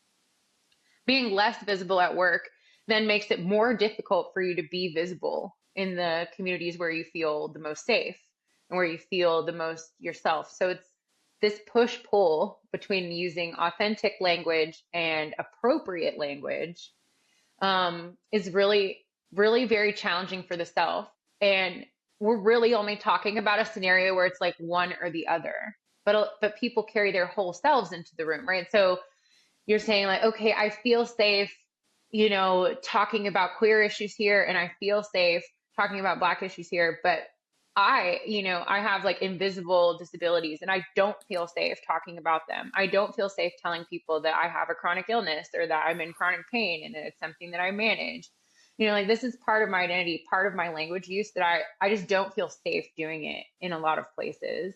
Being less visible at work then makes it more difficult for you to be visible in the communities where you feel the most safe and where you feel the most yourself. So it's this push-pull between using authentic language and appropriate language is really, really very challenging for the self. And we're really only talking about a scenario where it's like one or the other, but people carry their whole selves into the room, right? So you're saying like, okay, I feel safe, talking about queer issues here, and I feel safe talking about Black issues here, but I have like invisible disabilities and I don't feel safe talking about them. I don't feel safe telling people that I have a chronic illness or that I'm in chronic pain and that it's something that I manage. Like this is part of my identity, part of my language use that I just don't feel safe doing it in a lot of places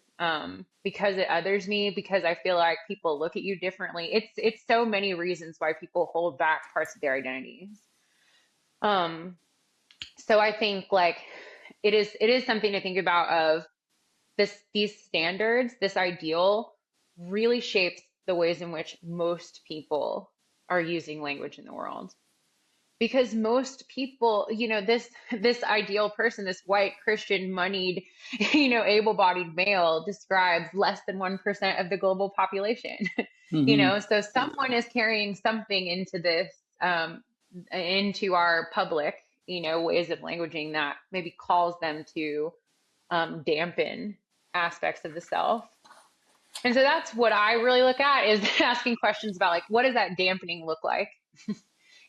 because it others me, because I feel like people look at you differently. It's so many reasons why people hold back parts of their identities. So I think like it is something to think about of these standards, this ideal really shapes the ways in which most people are using language in the world. Because most people, this ideal person, this white Christian moneyed, able-bodied male describes less than 1% of the global population. Mm-hmm. So someone is carrying something into this, into our public, ways of languaging that maybe calls them to dampen aspects of the self. And so that's what I really look at, is asking questions about, like, what does that dampening look like?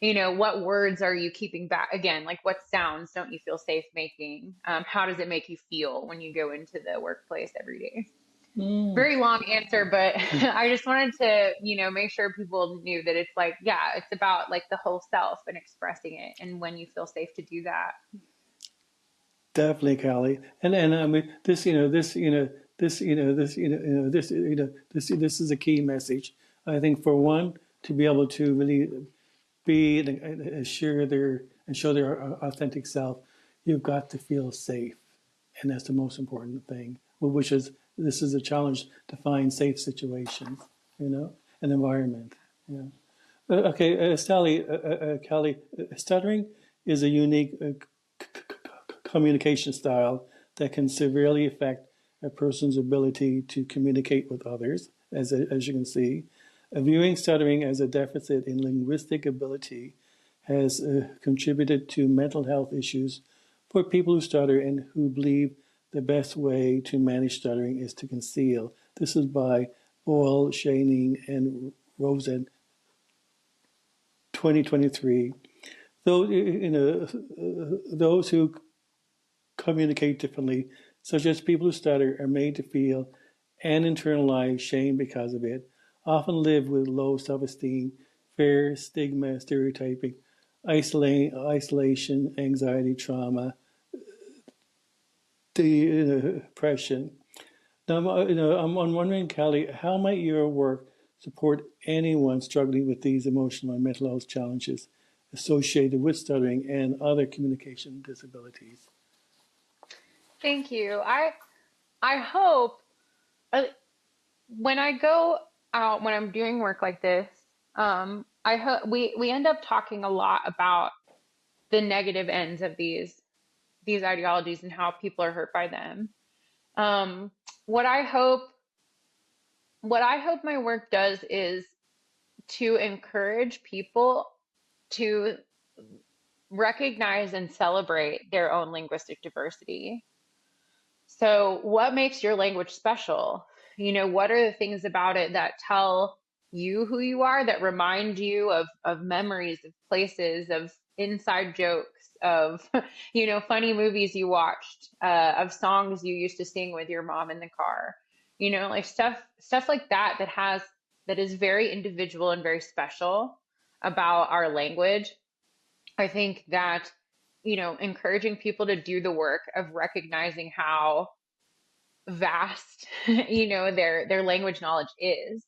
What words are you keeping back? Again, like, what sounds don't you feel safe making? How does it make you feel when you go into the workplace every day? Mm. Very long answer, but I just wanted to, make sure people knew that it's like, yeah, it's about like the whole self and expressing it, and when you feel safe to do that. Definitely, Callie. And I mean this, this is a key message. I think for one, to be able to really be and share their and show their authentic self, you've got to feel safe, and that's the most important thing. Which is this is a challenge to find safe situations, an environment. Yeah. Okay, Callie, stuttering is a unique communication style that can severely affect a person's ability to communicate with others, as you can see. Viewing stuttering as a deficit in linguistic ability has contributed to mental health issues for people who stutter and who believe the best way to manage stuttering is to conceal. This is by Boyle, Shaning, and Rosen, 2023. Those who communicate differently, such as people who stutter, are made to feel and internalize shame because of it, often live with low self-esteem, fear, stigma, stereotyping, isolation, anxiety, trauma, depression. Now, I'm wondering, Callie, how might your work support anyone struggling with these emotional and mental health challenges associated with stuttering and other communication disabilities? Thank you. I hope, uh, when I go out, when I'm doing work like this, I hope we end up talking a lot about the negative ends of these ideologies and how people are hurt by them. Um, what I hope what I hope my work does is to encourage people to recognize and celebrate their own linguistic diversity. So, what makes your language special? What are the things about it that tell you who you are, that remind you of memories, of places, of inside jokes, of, funny movies you watched, of songs you used to sing with your mom in the car, like stuff like that, that is very individual and very special about our language. I think that, encouraging people to do the work of recognizing how vast, their language knowledge is,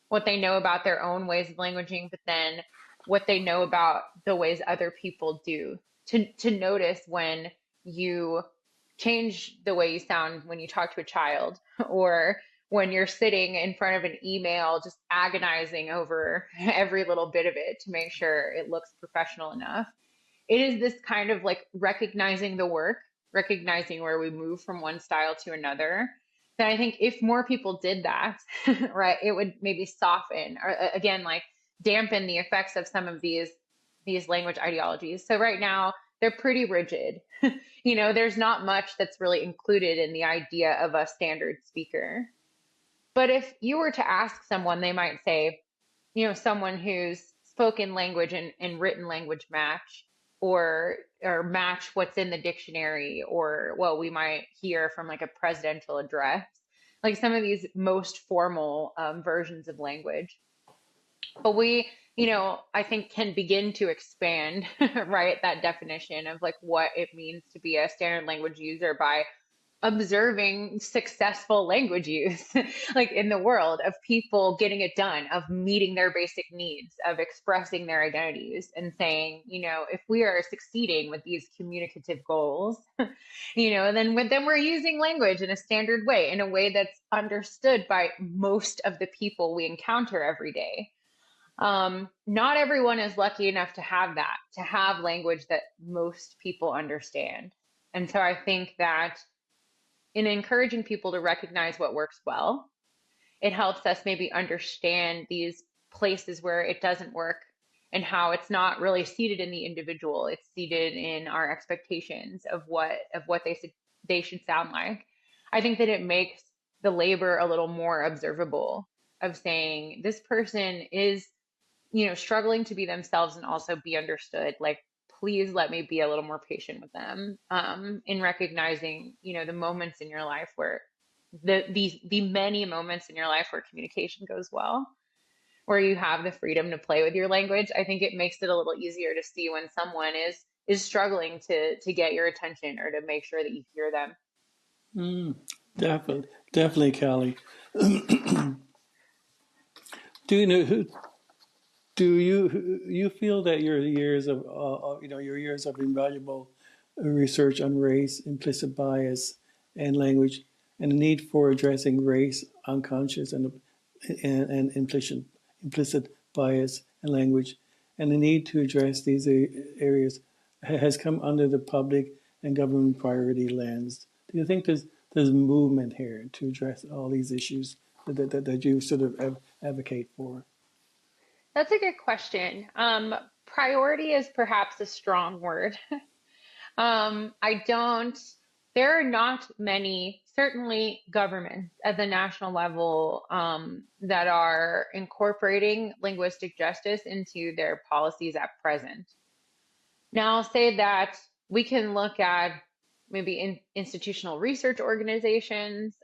what they know about their own ways of languaging, but then what they know about the ways other people do. To notice when you change the way you sound when you talk to a child, or when you're sitting in front of an email just agonizing over every little bit of it to make sure it looks professional enough. It is this kind of like recognizing the work, recognizing where we move from one style to another. That I think if more people did that, right, it would maybe soften, or again, like, dampen the effects of some of these language ideologies. So right now they're pretty rigid. There's not much that's really included in the idea of a standard speaker. But if you were to ask someone, they might say, someone whose spoken language and written language match, or match what's in the dictionary, or what we might hear from like a presidential address, like some of these most formal versions of language. But we, I think, can begin to expand, right, that definition of like what it means to be a standard language user by observing successful language use like in the world, of people getting it done, of meeting their basic needs, of expressing their identities, and saying, if we are succeeding with these communicative goals, then we're using language in a standard way, in a way that's understood by most of the people we encounter every day. Not everyone is lucky enough to have that, to have language that most people understand. And so I think that in encouraging people to recognize what works well, it helps us maybe understand these places where it doesn't work and how it's not really seated in the individual. It's seated in our expectations of what they should sound like. I think that it makes the labor a little more observable of saying this person is, struggling to be themselves and also be understood. Like, please let me be a little more patient with them, in recognizing, the moments in your life where the many moments in your life where communication goes well, where you have the freedom to play with your language. I think it makes it a little easier to see when someone is struggling to get your attention or to make sure that you hear them. Mm, definitely, definitely, Callie. Do you know who? Do you feel that your years of your years of invaluable research on race, implicit bias, and language, and the need for addressing race, unconscious, and implicit bias and language, and the need to address these areas has come under the public and government priority lens? Do you think there's movement here to address all these issues that you sort of advocate for? That's a good question. Priority is perhaps a strong word. I don't, there are not many, certainly governments at the national level, that are incorporating linguistic justice into their policies at present. Now, I'll say that we can look at maybe institutional research organizations.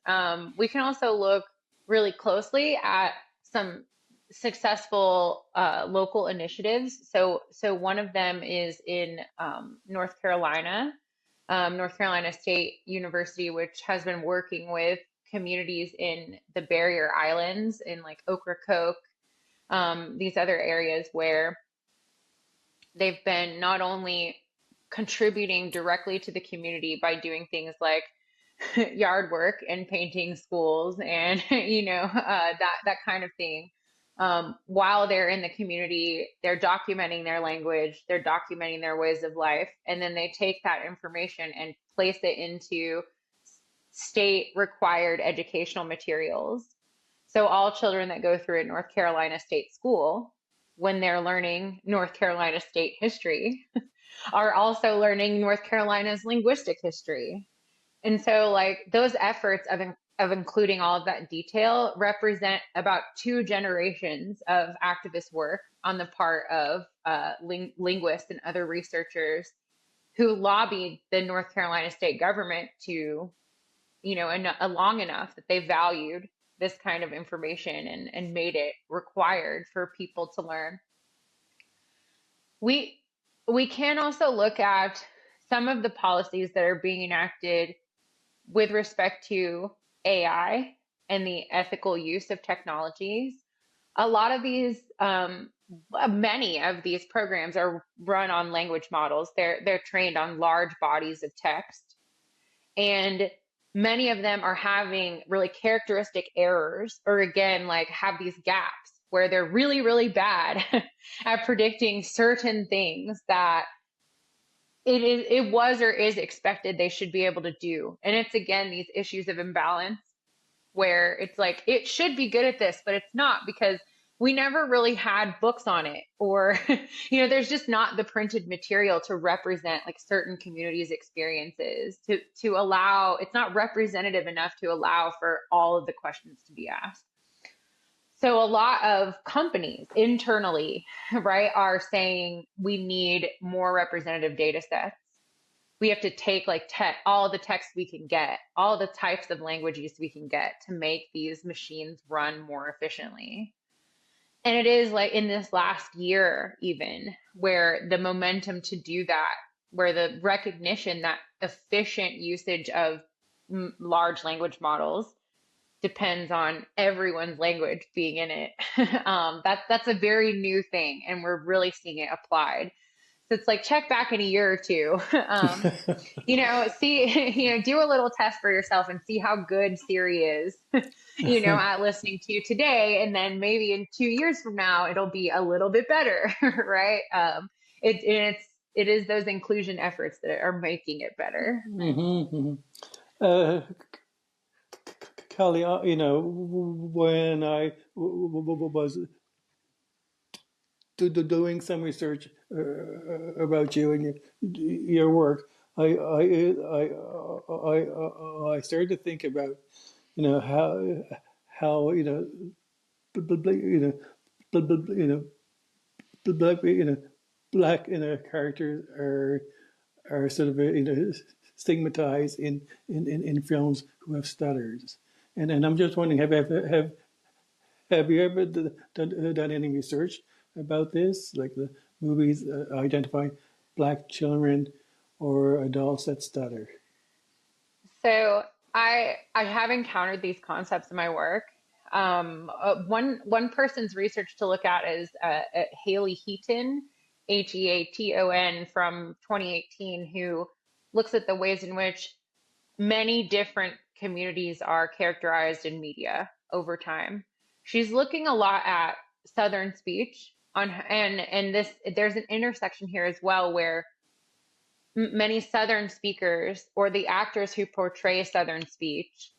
We can also look really closely at some successful local initiatives. So one of them is in North Carolina, North Carolina State University, which has been working with communities in the barrier islands in like Ocracoke, these other areas where they've been not only contributing directly to the community by doing things like yard work and painting schools and that kind of thing. While they're in the community, they're documenting their language, they're documenting their ways of life, and then they take that information and place it into state required educational materials. So all children that go through a North Carolina state school, when they're learning North Carolina state history, are also learning North Carolina's linguistic history. And so, like, those efforts of including all of that detail represent about two generations of activist work on the part of linguists and other researchers who lobbied the North Carolina state government to, long enough that they valued this kind of information and made it required for people to learn. We we can also look at some of the policies that are being enacted with respect to AI and the ethical use of technologies. A lot of these, many of these programs are run on language models. They're trained on large bodies of text, and many of them are having really characteristic errors, or again, like have these gaps where they're really, really bad at predicting certain things that it was or is expected they should be able to do. And it's again these issues of imbalance where it's like it should be good at this, but it's not because we never really had books on it, or there's just not the printed material to represent like certain communities' experiences to allow. It's not representative enough to allow for all of the questions to be asked. So a lot of companies internally, right, are saying we need more representative data sets. We have to take like all the text we can get, all the types of languages we can get to make these machines run more efficiently. And it is like in this last year, even where the momentum to do that, where the recognition that efficient usage of large language models depends on everyone's language being in it. That's a very new thing, and we're really seeing it applied. So it's like check back in a year or two. See, do a little test for yourself and see how good Siri is, at listening to you today. And then maybe in 2 years from now, it'll be a little bit better, right? It is those inclusion efforts that are making it better. Mm-hmm. Kelly, when I was doing some research about you and your work, I started to think about, how black black characters are sort of stigmatized in films who have stutters, and I'm just wondering, have you ever done any research about this, like the movies identify black children or adults that stutter? So I have encountered these concepts in my work. One person's research to look at is Haley Heaton, Heaton from 2018, who looks at the ways in which many different communities are characterized in media over time. She's looking a lot at Southern speech and this there's an intersection here as well where many Southern speakers or the actors who portray Southern speech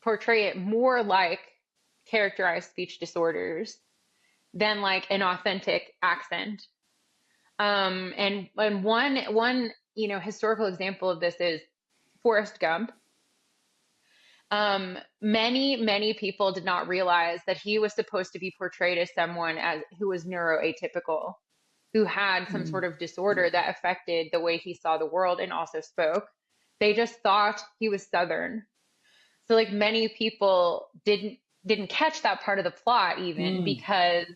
portray it more like characterized speech disorders than like an authentic accent. And one historical example of this is Forrest Gump. Many people did not realize that he was supposed to be portrayed as someone who was neuroatypical, who had some sort of disorder that affected the way he saw the world and also spoke. They just thought he was Southern. So like many people didn't catch that part of the plot even because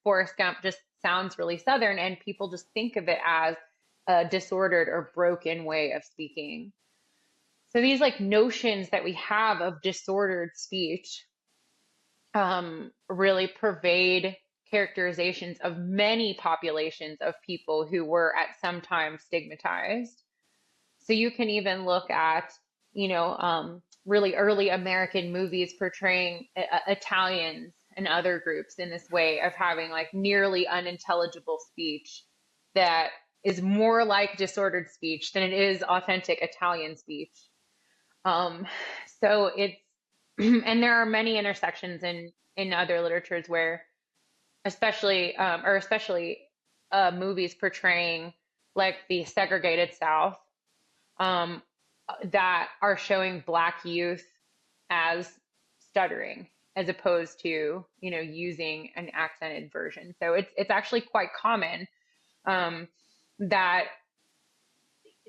Forrest Gump just sounds really Southern and people just think of it as a disordered or broken way of speaking. So these like notions that we have of disordered speech really pervade characterizations of many populations of people who were at some time stigmatized. So you can even look at, really early American movies portraying Italians and other groups in this way of having like nearly unintelligible speech that is more like disordered speech than it is authentic Italian speech. Um, so it's, and there are many intersections in other literatures where, especially movies portraying like the segregated South, um, that are showing Black youth as stuttering as opposed to, using an accented version. So it's actually quite common that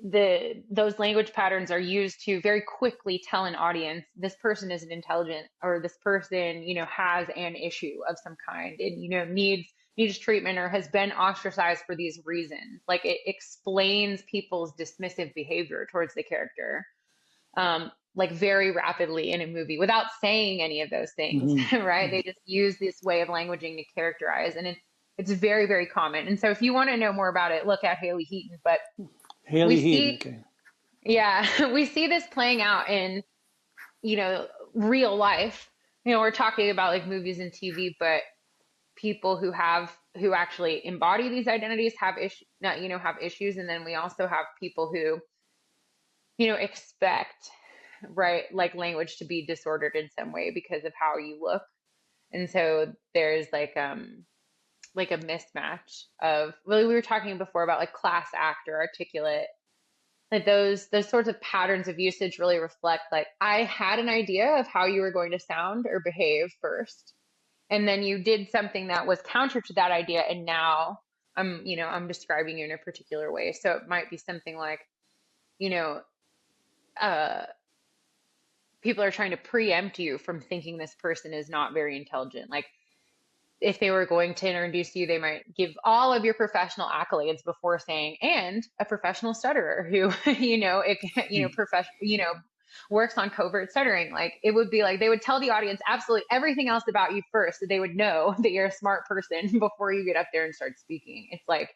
those language patterns are used to very quickly tell an audience this person isn't intelligent or this person has an issue of some kind and needs treatment or has been ostracized for these reasons. Like it explains people's dismissive behavior towards the character like very rapidly in a movie without saying any of those things. Right, they just use this way of languaging to characterize, and it's very, very common. And so if you want to know more about it, look at Haley Heaton. But we Haley Heaton, see, okay. yeah, we see this playing out in, real life. We're talking about like movies and TV, but people who actually embody these identities have have issues. And then we also have people who, expect, right, like language to be disordered in some way because of how you look. And so there's like a mismatch of, well, we were talking before about like class act or articulate, like those sorts of patterns of usage really reflect like I had an idea of how you were going to sound or behave first, and then you did something that was counter to that idea, and now I'm describing you in a particular way. So it might be something like, you know uh people are trying to preempt you from thinking this person is not very intelligent. Like if they were going to introduce you, they might give all of your professional accolades before saying, and a professional stutterer who, works on covert stuttering. Like it would be like they would tell the audience absolutely everything else about you first, so they would know that you're a smart person before you get up there and start speaking. It's like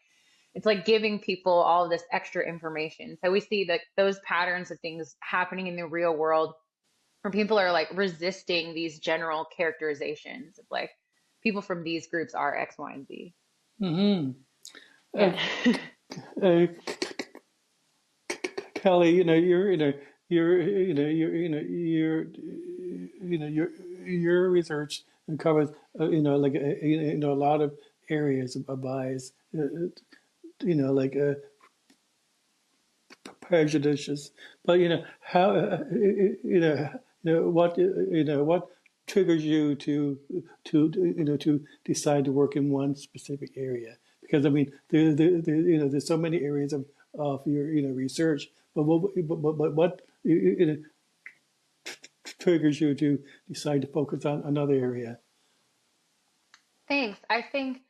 it's like giving people all of this extra information. So we see that those patterns of things happening in the real world where people are like resisting these general characterizations of like people from these groups are X, Y, and Z. Mm-hmm. Uh, Yeah. uh, Kelly, your research covers, a lot of areas of bias, like prejudices. But how, what triggers you to decide to work in one specific area? Because I mean, there's so many areas of your research. But what triggers you to decide to focus on another area? Thanks. I think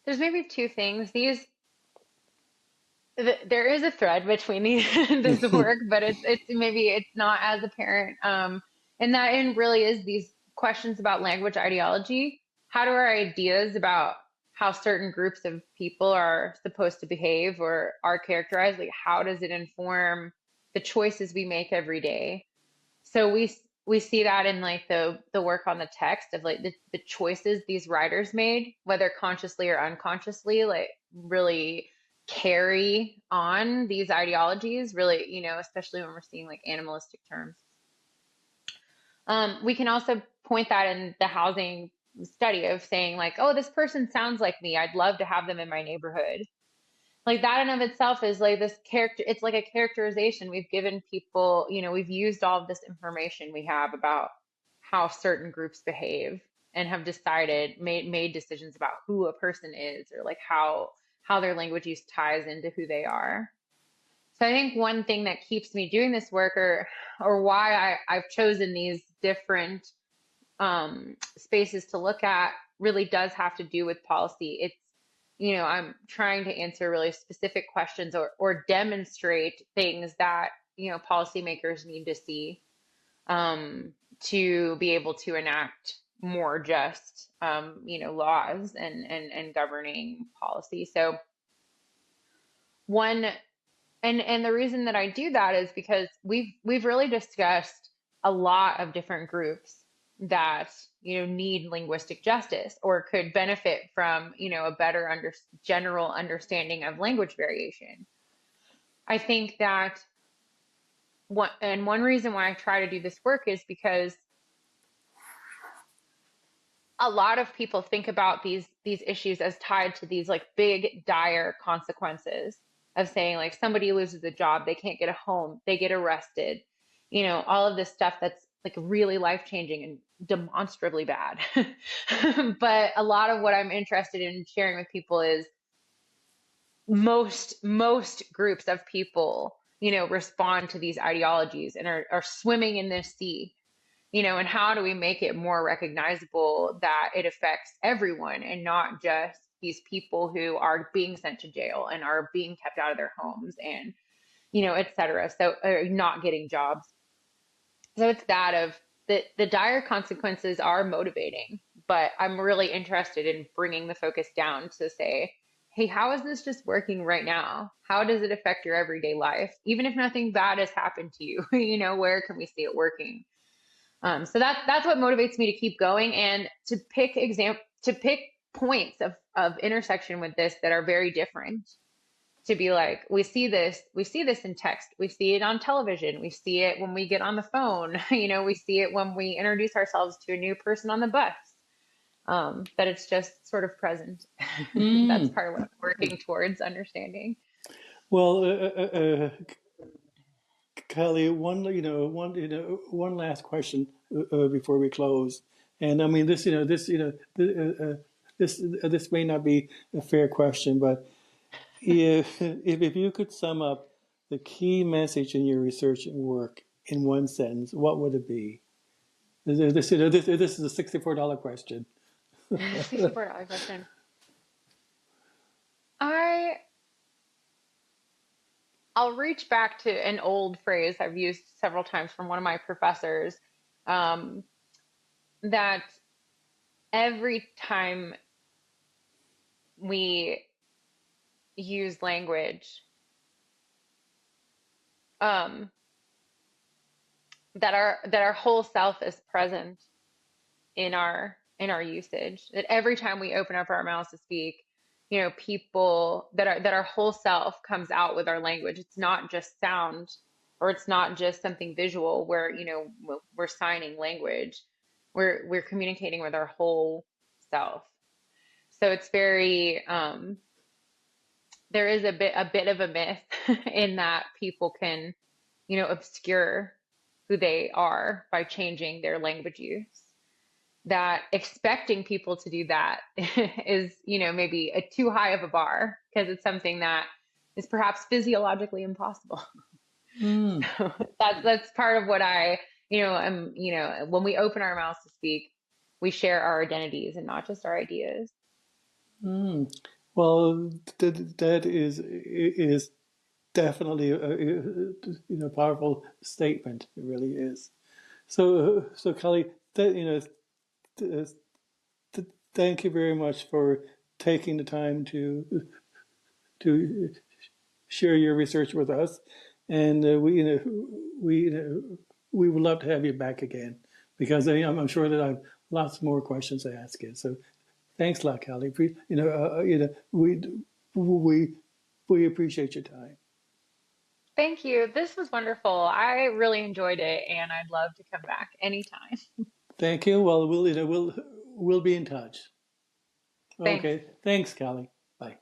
there's maybe two things. There is a thread between this work, but it's maybe it's not as apparent. And that in really is these questions about language ideology. How do our ideas about how certain groups of people are supposed to behave or are characterized, like how does it inform the choices we make every day? So we see that in like the work on the text of like the choices these writers made, whether consciously or unconsciously, like really carry on these ideologies, really, especially when we're seeing like animalistic terms. We can also point that in the housing study of saying like, oh, this person sounds like me. I'd love to have them in my neighborhood. Like that in of itself is like this character, it's like a characterization we've given people, we've used all of this information we have about how certain groups behave and have decided, made decisions about who a person is or like how their language use ties into who they are. So I think one thing that keeps me doing this work or why I've chosen these different spaces to look at really does have to do with policy. I'm trying to answer really specific questions or demonstrate things that, policymakers need to see to be able to enact more just, laws and governing policy. So one, and the reason that I do that is because we've really discussed a lot of different groups that need linguistic justice or could benefit from a better general understanding of language variation. I think that one reason why I try to do this work is because a lot of people think about these issues as tied to these like big dire consequences of saying like somebody loses a job, they can't get a home, they get arrested, all of this stuff that's like really life changing and demonstrably bad. But a lot of what I'm interested in sharing with people is most groups of people, respond to these ideologies and are swimming in this sea, and how do we make it more recognizable that it affects everyone and not just these people who are being sent to jail and are being kept out of their homes and, et cetera. So, not getting jobs. So it's that of the dire consequences are motivating, but I'm really interested in bringing the focus down to say, hey, how is this just working right now? How does it affect your everyday life? Even if nothing bad has happened to you, where can we see it working? So that's what motivates me to keep going and to pick points of intersection with this that are very different. To be like, we see this in text, we see it on television, we see it when we get on the phone, we see it when we introduce ourselves to a new person on the bus. That it's just sort of present. That's Mm. part of what I'm working towards understanding. Well, Kelly, one last question before we close. And I mean, this may not be a fair question, but if you could sum up the key message in your research and work in one sentence, what would it be? This is a $64 question. $64 question. I I'll reach back to an old phrase I've used several times from one of my professors, um, that every time we use language um, that our whole self is present in our usage. That every time we open up our mouths to speak, people that our whole self comes out with our language. It's not just sound, or it's not just something visual where, we're signing language. We're communicating with our whole self. So it's very there is a bit of a myth in that people can, obscure who they are by changing their language use. That expecting people to do that is, maybe a too high of a bar because it's something that is perhaps physiologically impossible. Mm, So that's part of what am, when we open our mouths to speak, we share our identities and not just our ideas. mm. Well, that is definitely a powerful statement. It really is. So Kelly, th- thank you very much for taking the time to share your research with us, and we would love to have you back again because I'm sure that I have lots more questions to ask you. So thanks a lot, Kelly. We we appreciate your time. Thank you. This was wonderful. I really enjoyed it, and I'd love to come back anytime. Thank you. Well, we'll be in touch. Thanks. Okay. Thanks, Kelly. Bye.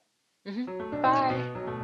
Bye.